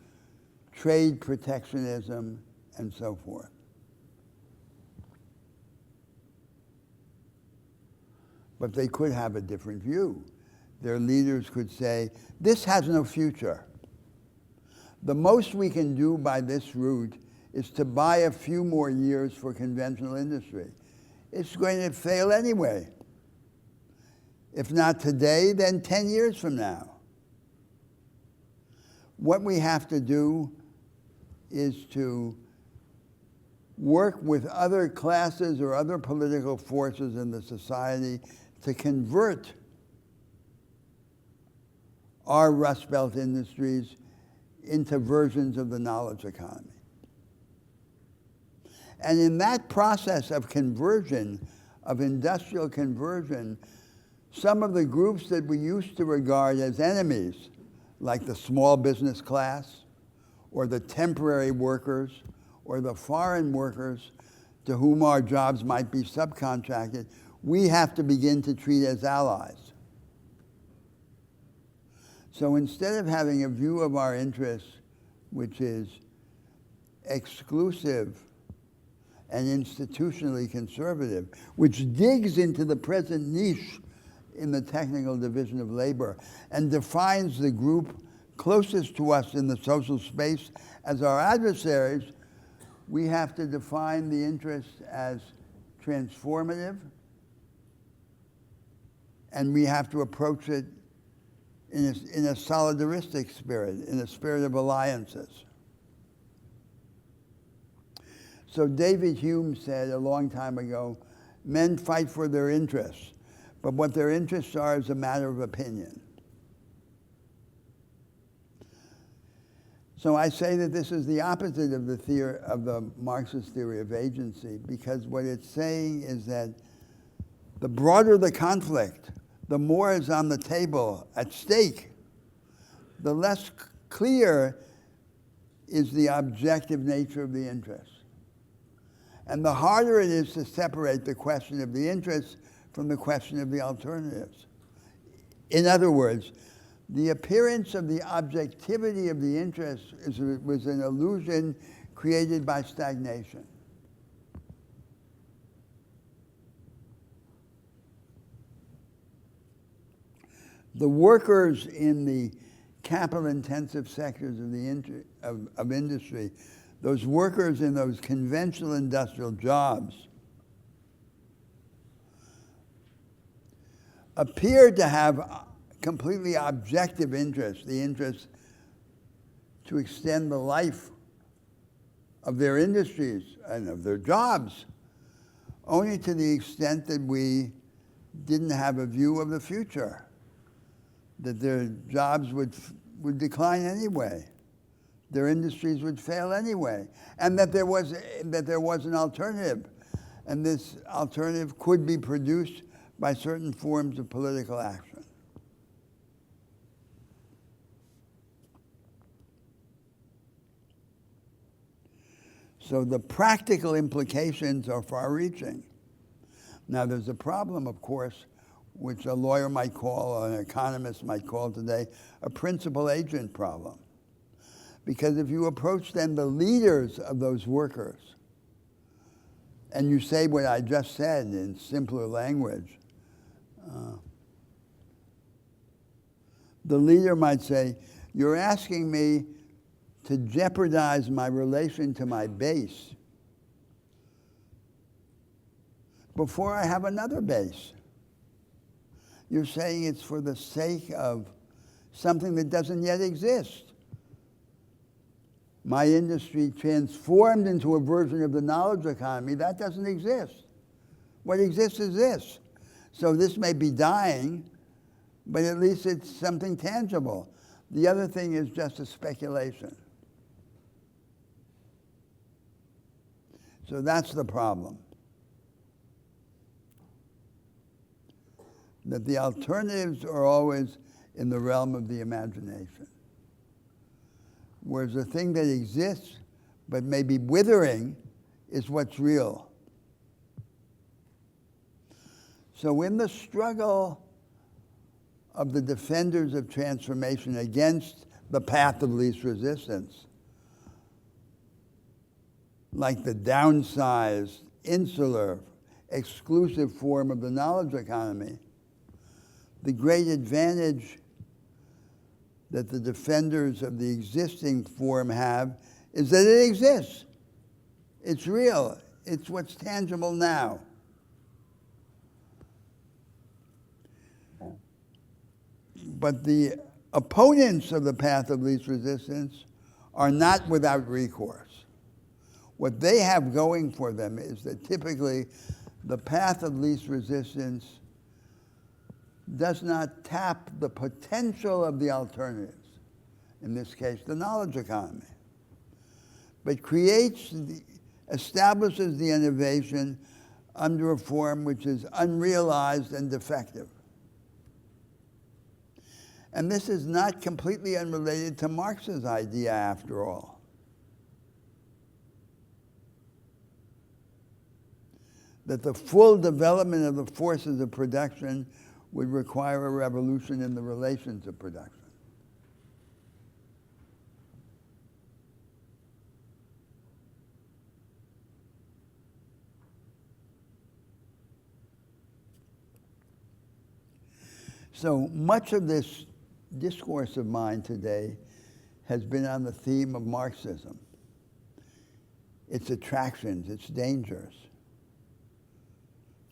A: trade protectionism, and so forth. But they could have a different view. Their leaders could say, this has no future. The most we can do by this route is to buy a few more years for conventional industry. It's going to fail anyway. If not today, then 10 years from now. What we have to do is to work with other classes or other political forces in the society to convert our Rust Belt industries into versions of the knowledge economy. And in that process of conversion, of industrial conversion, some of the groups that we used to regard as enemies, like the small business class, or the temporary workers, or the foreign workers to whom our jobs might be subcontracted, we have to begin to treat as allies. So instead of having a view of our interests which is exclusive and institutionally conservative, which digs into the present niche in the technical division of labor and defines the group closest to us in the social space as our adversaries, we have to define the interest as transformative, and we have to approach it in a solidaristic spirit, in a spirit of alliances. So David Hume said a long time ago, men fight for their interests, but what their interests are is a matter of opinion. So I say that this is the opposite of the Marxist theory of agency, because what it's saying is that the broader the conflict, the more is on the table at stake, the less clear is the objective nature of the interest. And the harder it is to separate the question of the interests from the question of the alternatives. In other words, the appearance of the objectivity of the interest was an illusion created by stagnation. The workers in the capital-intensive sectors of industry, those workers in those conventional industrial jobs, appeared to have completely objective interest, the interest to extend the life of their industries and of their jobs, only to the extent that we didn't have a view of the future, that their jobs would decline anyway, their industries would fail anyway, and that there was an alternative, and this alternative could be produced by certain forms of political action. So the practical implications are far-reaching. Now, there's a problem, of course, which a lawyer might call, or an economist might call today, a principal-agent problem. Because if you approach then the leaders of those workers, and you say what I just said in simpler language, the leader might say, you're asking me to jeopardize my relation to my base before I have another base. You're saying it's for the sake of something that doesn't yet exist. My industry transformed into a version of the knowledge economy, that doesn't exist. What exists is this. So this may be dying, but at least it's something tangible. The other thing is just a speculation. So that's the problem. That the alternatives are always in the realm of the imagination. Whereas the thing that exists but may be withering is what's real. So in the struggle of the defenders of transformation against the path of least resistance, like the downsized, insular, exclusive form of the knowledge economy, the great advantage that the defenders of the existing form have is that it exists. It's real. It's what's tangible now. But the opponents of the path of least resistance are not without recourse. What they have going for them is that typically the path of least resistance does not tap the potential of the alternatives, in this case, the knowledge economy, but establishes the innovation under a form which is unrealized and defective. And this is not completely unrelated to Marx's idea, after all. That the full development of the forces of production would require a revolution in the relations of production. So much of this discourse of mine today has been on the theme of Marxism, its attractions, its dangers.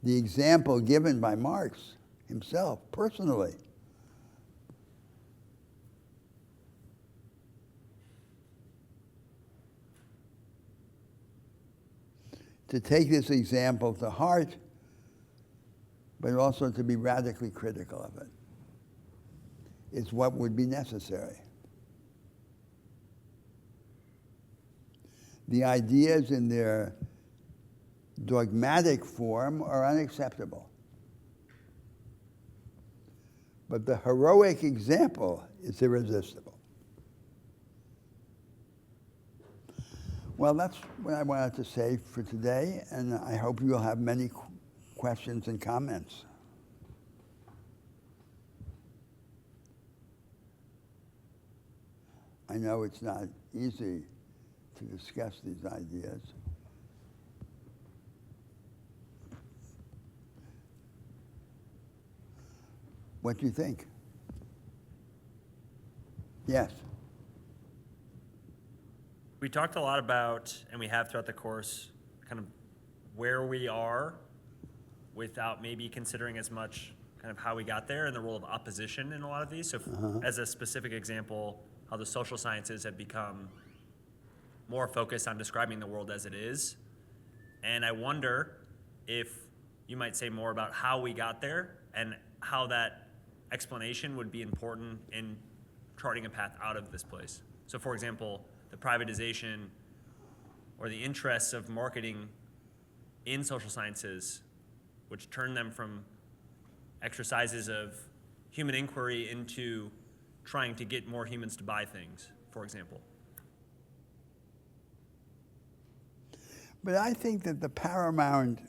A: The example given by Marx himself, personally. To take this example to heart, but also to be radically critical of it, is what would be necessary. The ideas in their dogmatic form are unacceptable. But the heroic example is irresistible. Well, that's what I wanted to say for today, and I hope you'll have many questions and comments. I know it's not easy to discuss these ideas. What do you think? Yes.
B: We talked a lot about, and we have throughout the course, kind of where we are without maybe considering as much kind of how we got there and the role of opposition in a lot of these. So as a specific example, how the social sciences have become more focused on describing the world as it is. And I wonder if you might say more about how we got there and how that explanation would be important in charting a path out of this place. So for example, the privatization or the interests of marketing in social sciences, which turn them from exercises of human inquiry into trying to get more humans to buy things, for example.
A: But I think that the paramount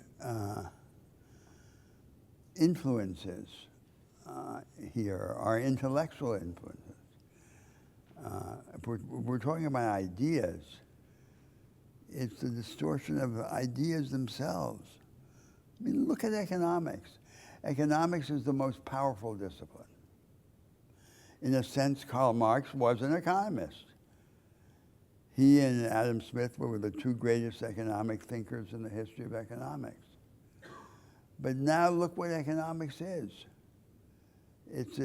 A: influences here are intellectual influences. If we're talking about ideas, it's the distortion of ideas themselves. I mean, look at economics. Economics is the most powerful discipline. In a sense, Karl Marx was an economist. He and Adam Smith were the two greatest economic thinkers in the history of economics. But now look what economics is. It's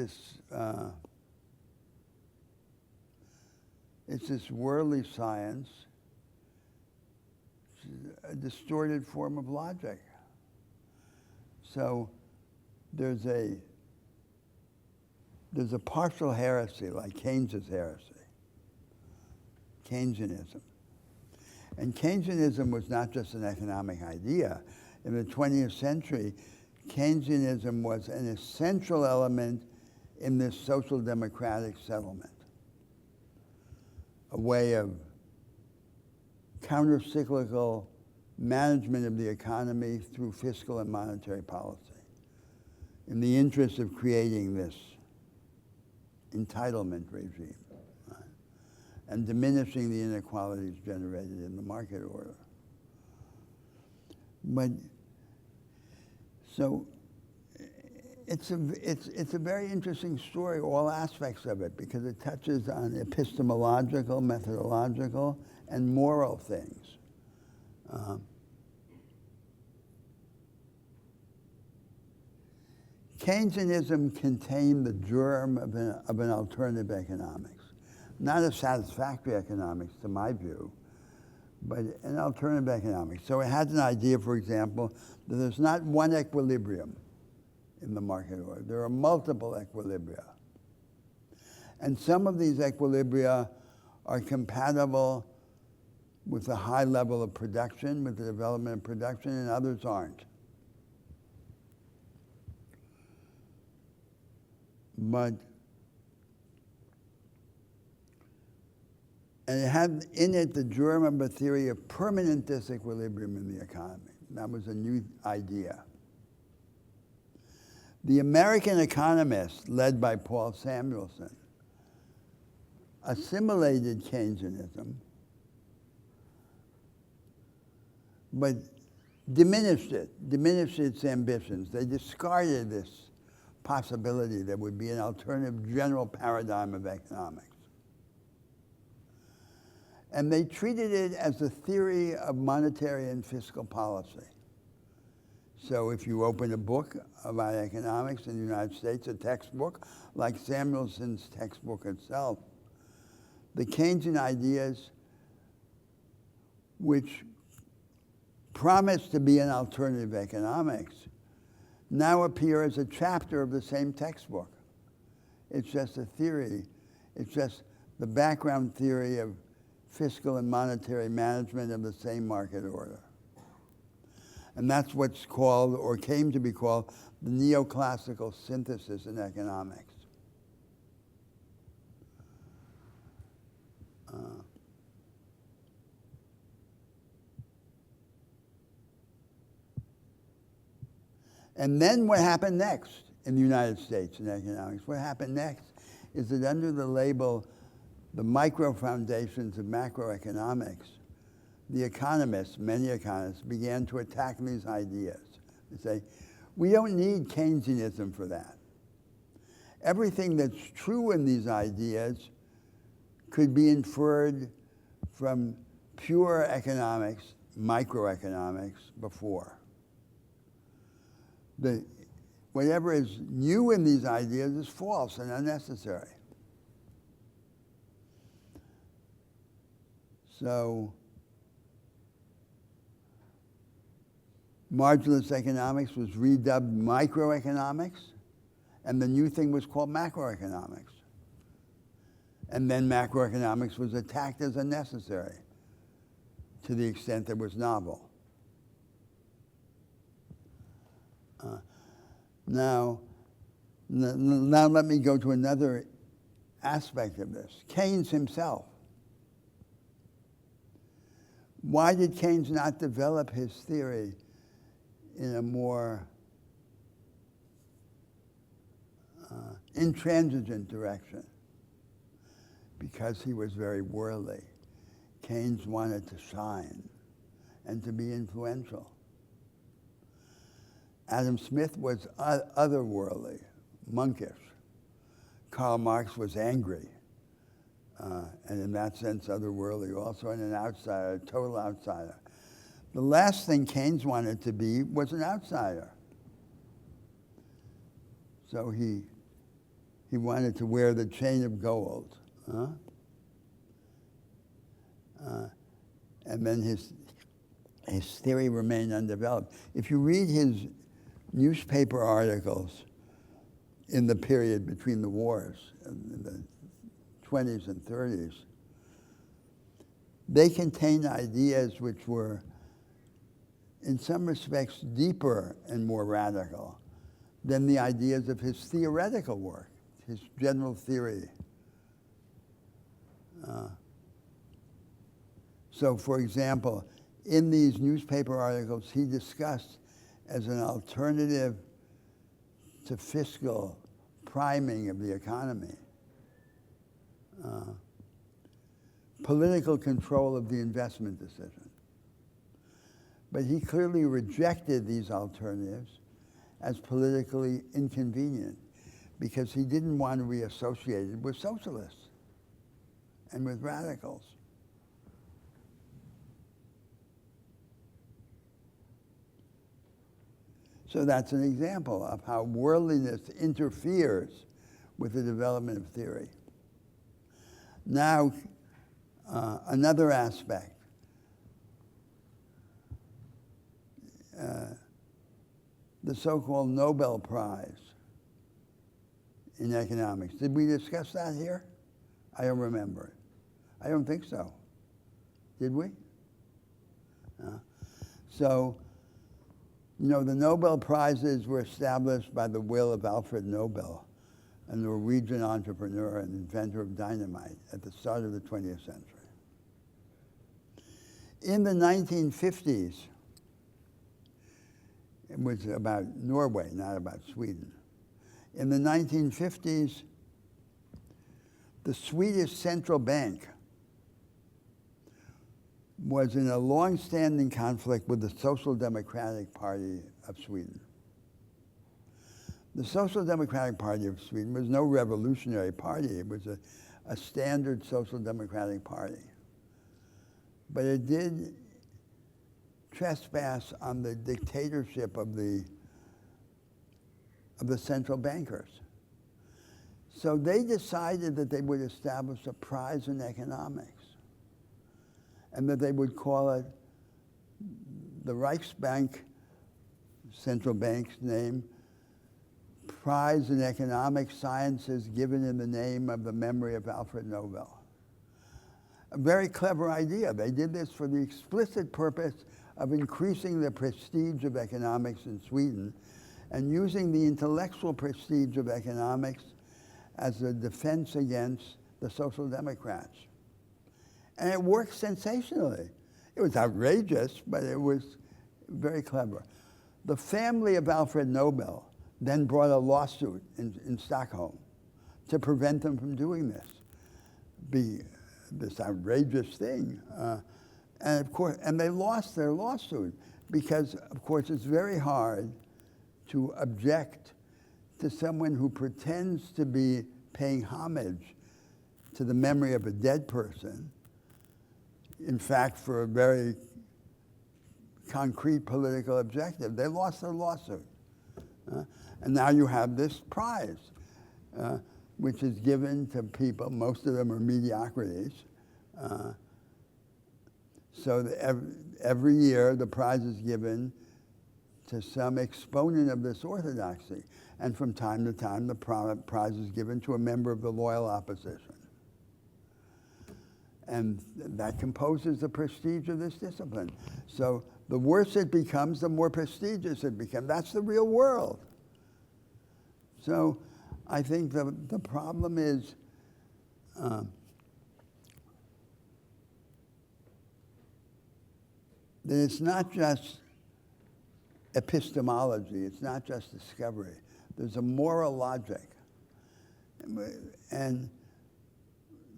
A: this worldly science, a distorted form of logic. So there's a partial heresy, like Keynes's heresy, Keynesianism. And Keynesianism was not just an economic idea. In the 20th century, Keynesianism was an essential element in this social democratic settlement, a way of counter-cyclical management of the economy through fiscal and monetary policy in the interest of creating this entitlement regime, right, and diminishing the inequalities generated in the market order. But so it's a very interesting story, all aspects of it, because it touches on epistemological, methodological, and moral things. Keynesianism contained the germ of an alternative economics. Not a satisfactory economics, to my view, but an alternative economics. So it has an idea, for example, that there's not one equilibrium in the market order. There are multiple equilibria. And some of these equilibria are compatible with a high level of production, with the development of production, and others aren't. And it had in it the germ of a theory of permanent disequilibrium in the economy. That was a new idea. The American economists, led by Paul Samuelson, assimilated Keynesianism, but diminished its ambitions. They discarded this possibility there would be an alternative general paradigm of economics. And they treated it as a theory of monetary and fiscal policy. So if you open a book about economics in the United States, a textbook, like Samuelson's textbook itself, the Keynesian ideas, which promise to be an alternative economics, now appear as a chapter of the same textbook. It's just a theory. It's just the background theory of fiscal and monetary management of the same market order. And that's what's called, or came to be called, the neoclassical synthesis in economics. And then what happened next in the United States in economics? What happened next is that under the label, the micro foundations of macroeconomics, the economists, many economists, began to attack these ideas. They say, we don't need Keynesianism for that. Everything that's true in these ideas could be inferred from pure economics, microeconomics, before. Whatever is new in these ideas is false and unnecessary. So, marginalist economics was redubbed microeconomics, and the new thing was called macroeconomics. And then macroeconomics was attacked as unnecessary to the extent it was novel. Now let me go to another aspect of this. Keynes himself. Why did Keynes not develop his theory in a more intransigent direction? Because he was very worldly. Keynes wanted to shine and to be influential. Adam Smith was otherworldly, monkish. Karl Marx was angry, and in that sense otherworldly also, and an outsider, a total outsider. The last thing Keynes wanted to be was an outsider. So he wanted to wear the chain of gold. And then his theory remained undeveloped. If you read his newspaper articles in the period between the wars, in the 20s and 30s, they contained ideas which were, in some respects, deeper and more radical than the ideas of his theoretical work, his general theory. So, for example, in these newspaper articles, he discussed as an alternative to fiscal priming of the economy, political control of the investment decision. But he clearly rejected these alternatives as politically inconvenient because he didn't want to be associated with socialists and with radicals. So that's an example of how worldliness interferes with the development of theory. Now, another aspect. The so-called Nobel Prize in economics. Did we discuss that here? I don't remember it. I don't think so. Did we? So, you know, the Nobel Prizes were established by the will of Alfred Nobel, a Norwegian entrepreneur and inventor of dynamite at the start of the 20th century. In the 1950s, it was about Norway, not about Sweden. In the 1950s, the Swedish central bank was in a long-standing conflict with the Social Democratic Party of Sweden. The Social Democratic Party of Sweden was no revolutionary party. It was a standard social democratic party. But it did trespass on the dictatorship of the central bankers. So they decided that they would establish a prize in economics and that they would call it the Reichsbank, central bank's name, Prize in Economic Sciences given in the name of the memory of Alfred Nobel. A very clever idea. They did this for the explicit purpose of increasing the prestige of economics in Sweden and using the intellectual prestige of economics as a defense against the Social Democrats. And it worked sensationally. It was outrageous, but it was very clever. The family of Alfred Nobel then brought a lawsuit in Stockholm to prevent them from doing this outrageous thing. And of course, and they lost their lawsuit because, of course, it's very hard to object to someone who pretends to be paying homage to the memory of a dead person, in fact, for a very concrete political objective. They lost their lawsuit. And now you have this prize, which is given to people. Most of them are mediocrities. So every year the prize is given to some exponent of this orthodoxy. And from time to time the prize is given to a member of the loyal opposition. And that composes the prestige of this discipline. So the worse it becomes, the more prestigious it becomes. That's the real world. So I think the problem is that it's not just epistemology, it's not just discovery. There's a moral logic. And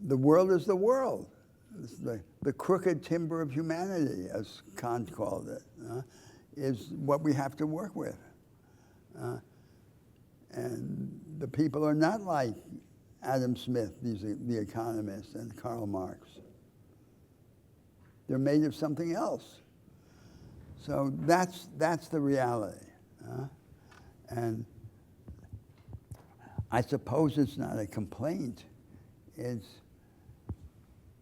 A: the world is the world. It's the crooked timber of humanity, as Kant called it, is what we have to work with. And the people are not like Adam Smith, the economist, and Karl Marx. They're made of something else. So that's the reality. And I suppose it's not a complaint.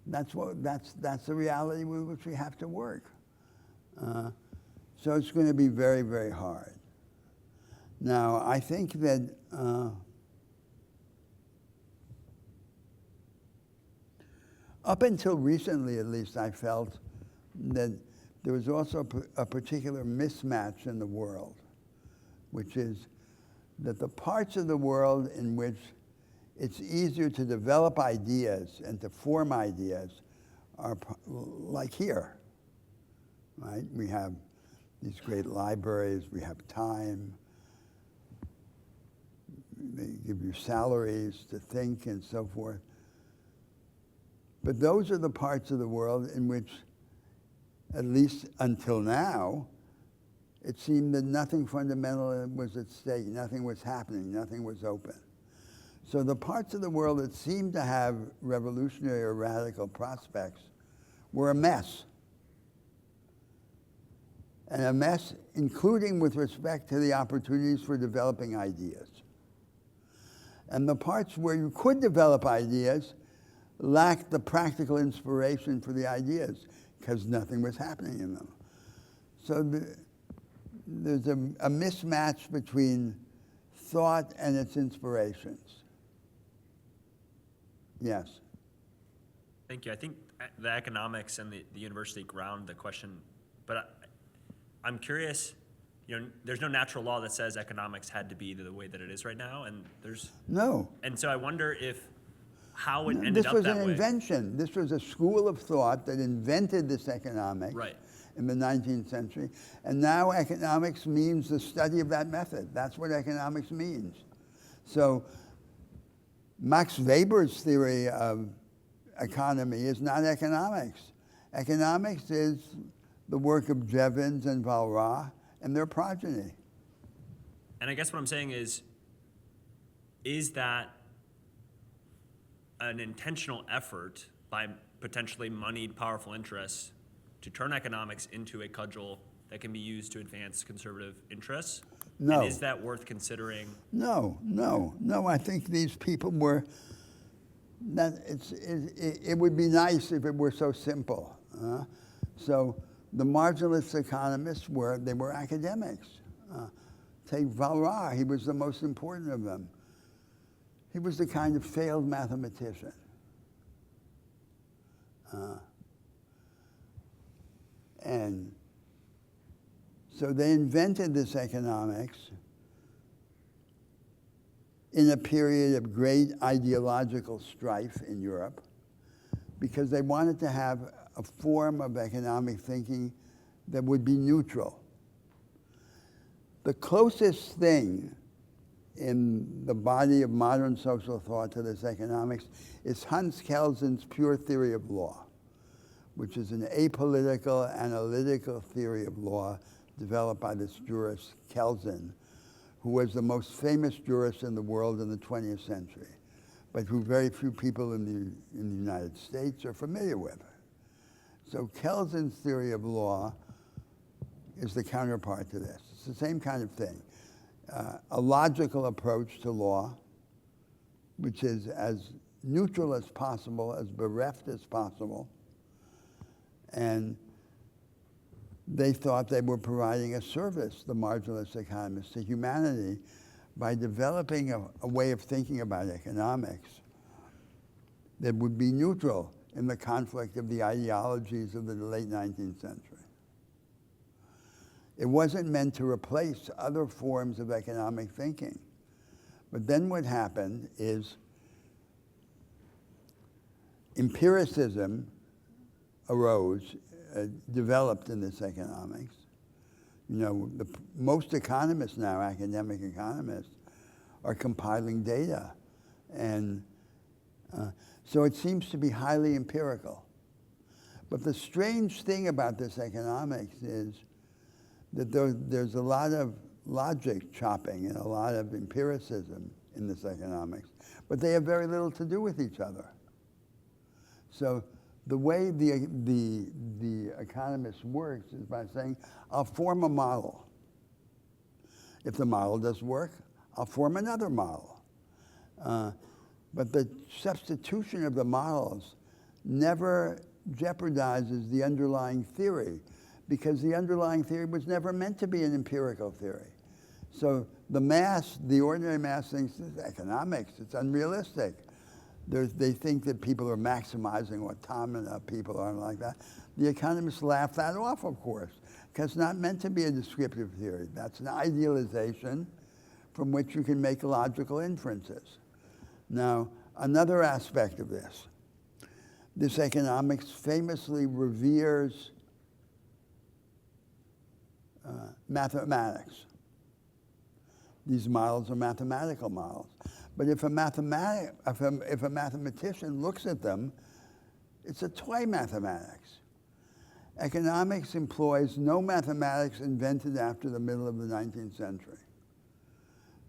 A: That's the reality with which we have to work. So it's going to be very, very hard. Now, I think that up until recently, at least, I felt that there was also a particular mismatch in the world, which is that the parts of the world in which it's easier to develop ideas and to form ideas are like here, right? We have these great libraries, we have time, they give you salaries to think and so forth. But those are the parts of the world in which, at least until now, it seemed that nothing fundamental was at stake, nothing was happening, nothing was open. So the parts of the world that seemed to have revolutionary or radical prospects were a mess. And a mess, including with respect to the opportunities for developing ideas. And the parts where you could develop ideas lacked the practical inspiration for the ideas because nothing was happening in them. So there's a mismatch between thought and its inspirations. Yes?
B: Thank you. I think the economics and the university ground the question, but I'm curious, there's no natural law that says economics had to be the way that it is right now, and
A: No.
B: And so I wonder how it ended
A: This
B: up
A: was
B: that
A: an
B: way.
A: invention. This was a school of thought that invented this economics in the 19th century. And now economics means the study of that method. That's what economics means. So Max Weber's theory of economy is not economics. Economics is the work of Jevons and Walras and their progeny.
B: And I guess what I'm saying is, is that an intentional effort by potentially moneyed powerful interests to turn economics into a cudgel that can be used to advance conservative interests?
A: No.
B: And is that worth considering?
A: No. I think these people were. It would be nice if it were so simple. So the marginalist economists were academics. Take Valra, he was the most important of them. He was the kind of failed mathematician. And so they invented this economics in a period of great ideological strife in Europe because they wanted to have a form of economic thinking that would be neutral. The closest thing in the body of modern social thought to this economics is Hans Kelsen's pure theory of law, which is an apolitical, analytical theory of law developed by this jurist Kelsen, who was the most famous jurist in the world in the 20th century, but who very few people in the United States are familiar with. So Kelsen's theory of law is the counterpart to this. It's the same kind of thing. A logical approach to law, which is as neutral as possible, as bereft as possible, and they thought they were providing a service, the marginalist economists, to humanity by developing a way of thinking about economics that would be neutral in the conflict of the ideologies of the late 19th century. It wasn't meant to replace other forms of economic thinking. But then what happened is empiricism arose, developed in this economics. You know, most economists now, academic economists, are compiling data. And so it seems to be highly empirical. But the strange thing about this economics is that there's a lot of logic chopping and a lot of empiricism in this economics, but they have very little to do with each other. So the way the economist works is by saying, I'll form a model. If the model does work, I'll form another model. But the substitution of the models never jeopardizes the underlying theory, because the underlying theory was never meant to be an empirical theory. So the ordinary mass thinks this is economics, it's unrealistic. They think that people are maximizing what Tom and people are like that. The economists laugh that off, of course, because it's not meant to be a descriptive theory. That's an idealization from which you can make logical inferences. Now, another aspect of this economics famously reveres mathematics. These models are mathematical models. But if a mathematician looks at them, it's a toy mathematics. Economics employs no mathematics invented after the middle of the 19th century.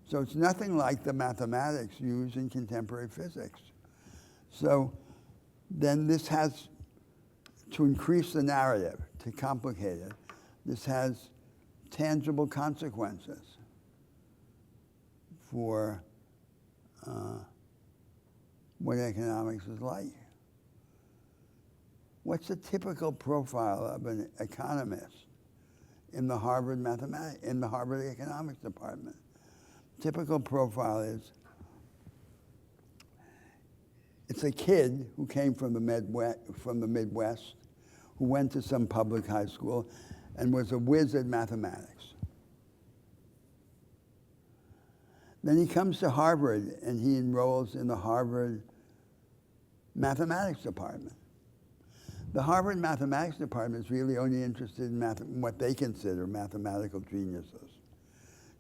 A: So it's nothing like the mathematics used in contemporary physics. So then this has, to increase the narrative, to complicate it, this has tangible consequences for what economics is like. What's the typical profile of an economist in the Harvard Economics Department? Typical profile is it's a kid who came from the Midwest, who went to some public high school and was a whiz at mathematics. Then he comes to Harvard and he enrolls in the Harvard Mathematics Department. The Harvard Mathematics Department is really only interested in what they consider mathematical geniuses.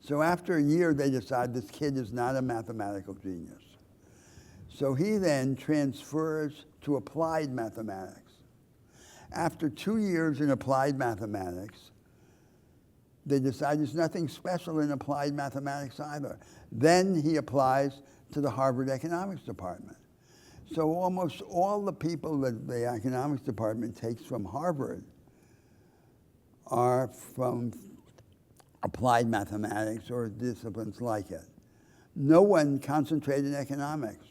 A: So after a year, they decide this kid is not a mathematical genius. So he then transfers to applied mathematics. After 2 years in applied mathematics, they decide there's nothing special in applied mathematics either. Then he applies to the Harvard Economics Department. So almost all the people that the economics department takes from Harvard are from applied mathematics or disciplines like it. No one concentrated in economics.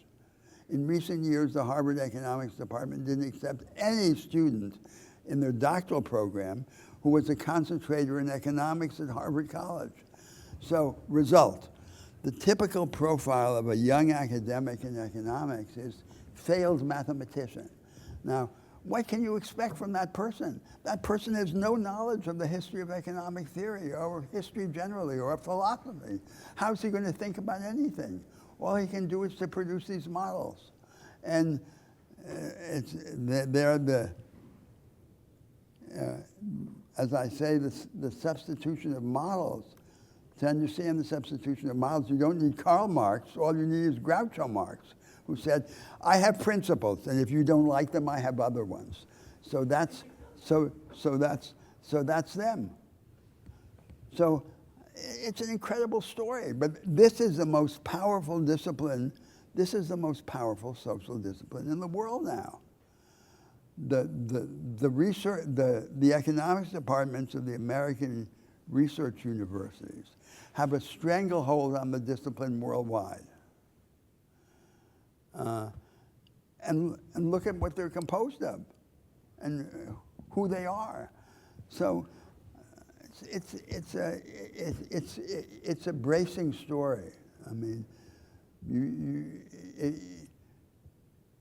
A: In recent years, the Harvard Economics Department didn't accept any student in their doctoral program who was a concentrator in economics at Harvard College. So, result, the typical profile of a young academic in economics is failed mathematician. Now, what can you expect from that person? That person has no knowledge of the history of economic theory or history generally or philosophy. How's he going to think about anything? All he can do is to produce these models. And they're the, as I say, the substitution of models. To understand the substitution of models, you don't need Karl Marx. All you need is Groucho Marx, who said, I have principles, and if you don't like them, I have other ones. So that's them. So it's an incredible story, but this is the most powerful discipline. This is the most powerful social discipline in the world now. The research, the economics departments of the American research universities have a stranglehold on the discipline worldwide. And look at what they're composed of and who they are. So it's a bracing story. I mean,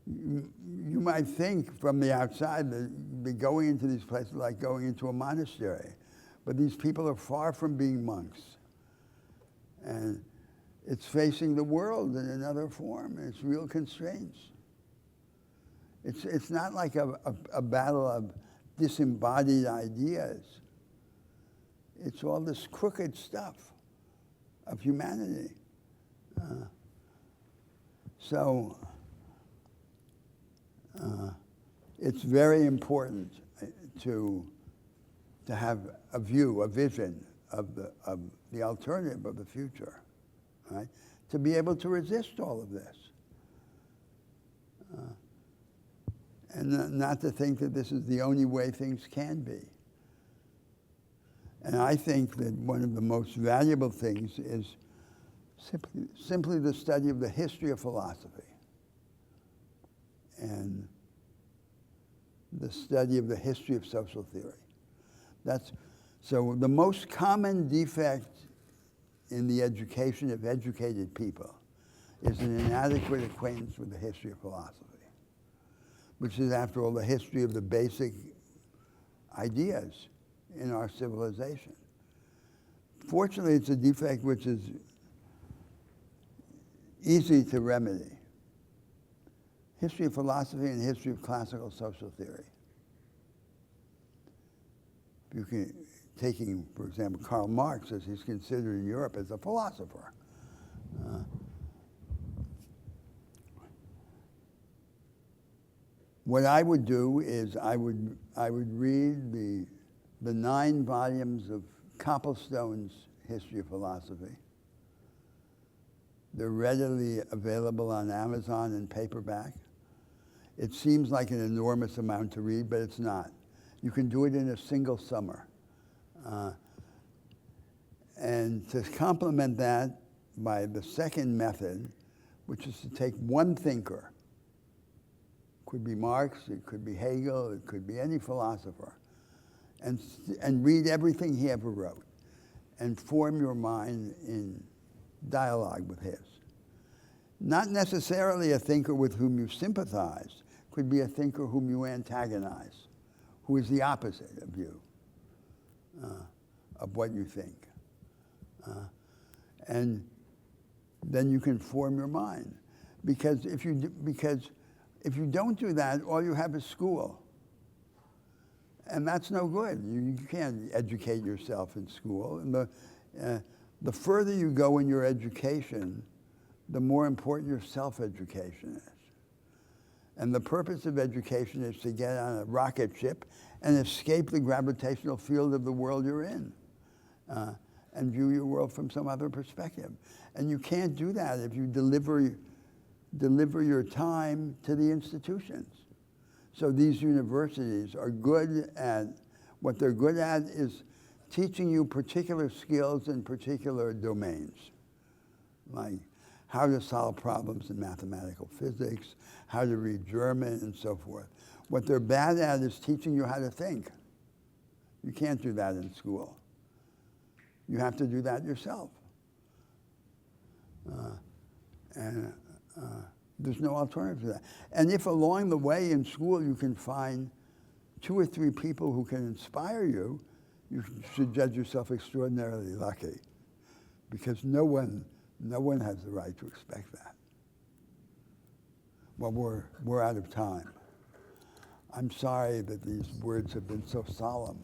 A: you might think from the outside that going into these places like going into a monastery, but these people are far from being monks. And it's facing the world in another form. It's real constraints. It's not like a battle of disembodied ideas. It's all this crooked stuff of humanity. So it's very important to have a view, a vision of the alternative of the future, right? To be able to resist all of this. And not to think that this is the only way things can be. And I think that one of the most valuable things is simply the study of the history of philosophy and the study of the history of social theory. So the most common defect in the education of educated people is an inadequate acquaintance with the history of philosophy, which is, after all, the history of the basic ideas in our civilization. Fortunately, it's a defect which is easy to remedy. History of philosophy and history of classical social theory. You can, taking, for example, Karl Marx, as he's considered in Europe as a philosopher. What I would do is I would read the 9 volumes of Copplestone's History of Philosophy. They're readily available on Amazon in paperback. It seems like an enormous amount to read, but it's not. You can do it in a single summer. And to complement that by the second method, which is to take one thinker, could be Marx, it could be Hegel, it could be any philosopher, and read everything he ever wrote and form your mind in dialogue with his. Not necessarily a thinker with whom you sympathize, could be a thinker whom you antagonize, who is the opposite of you, of what you think. And then you can form your mind. Because if you don't do that, all you have is school. And that's no good. You can't educate yourself in school. And the further you go in your education, the more important your self-education is. And the purpose of education is to get on a rocket ship and escape the gravitational field of the world you're in, and view your world from some other perspective. And you can't do that if you deliver deliver your time to the institutions. So these universities are good at, what they're good at is teaching you particular skills in particular domains, like how to solve problems in mathematical physics, how to read German, and so forth. What they're bad at is teaching you how to think. You can't do that in school. You have to do that yourself. There's no alternative to that. And if along the way in school you can find 2 or 3 people who can inspire you, you should judge yourself extraordinarily lucky, because no one has the right to expect that. Well, we're out of time. I'm sorry that these words have been so solemn.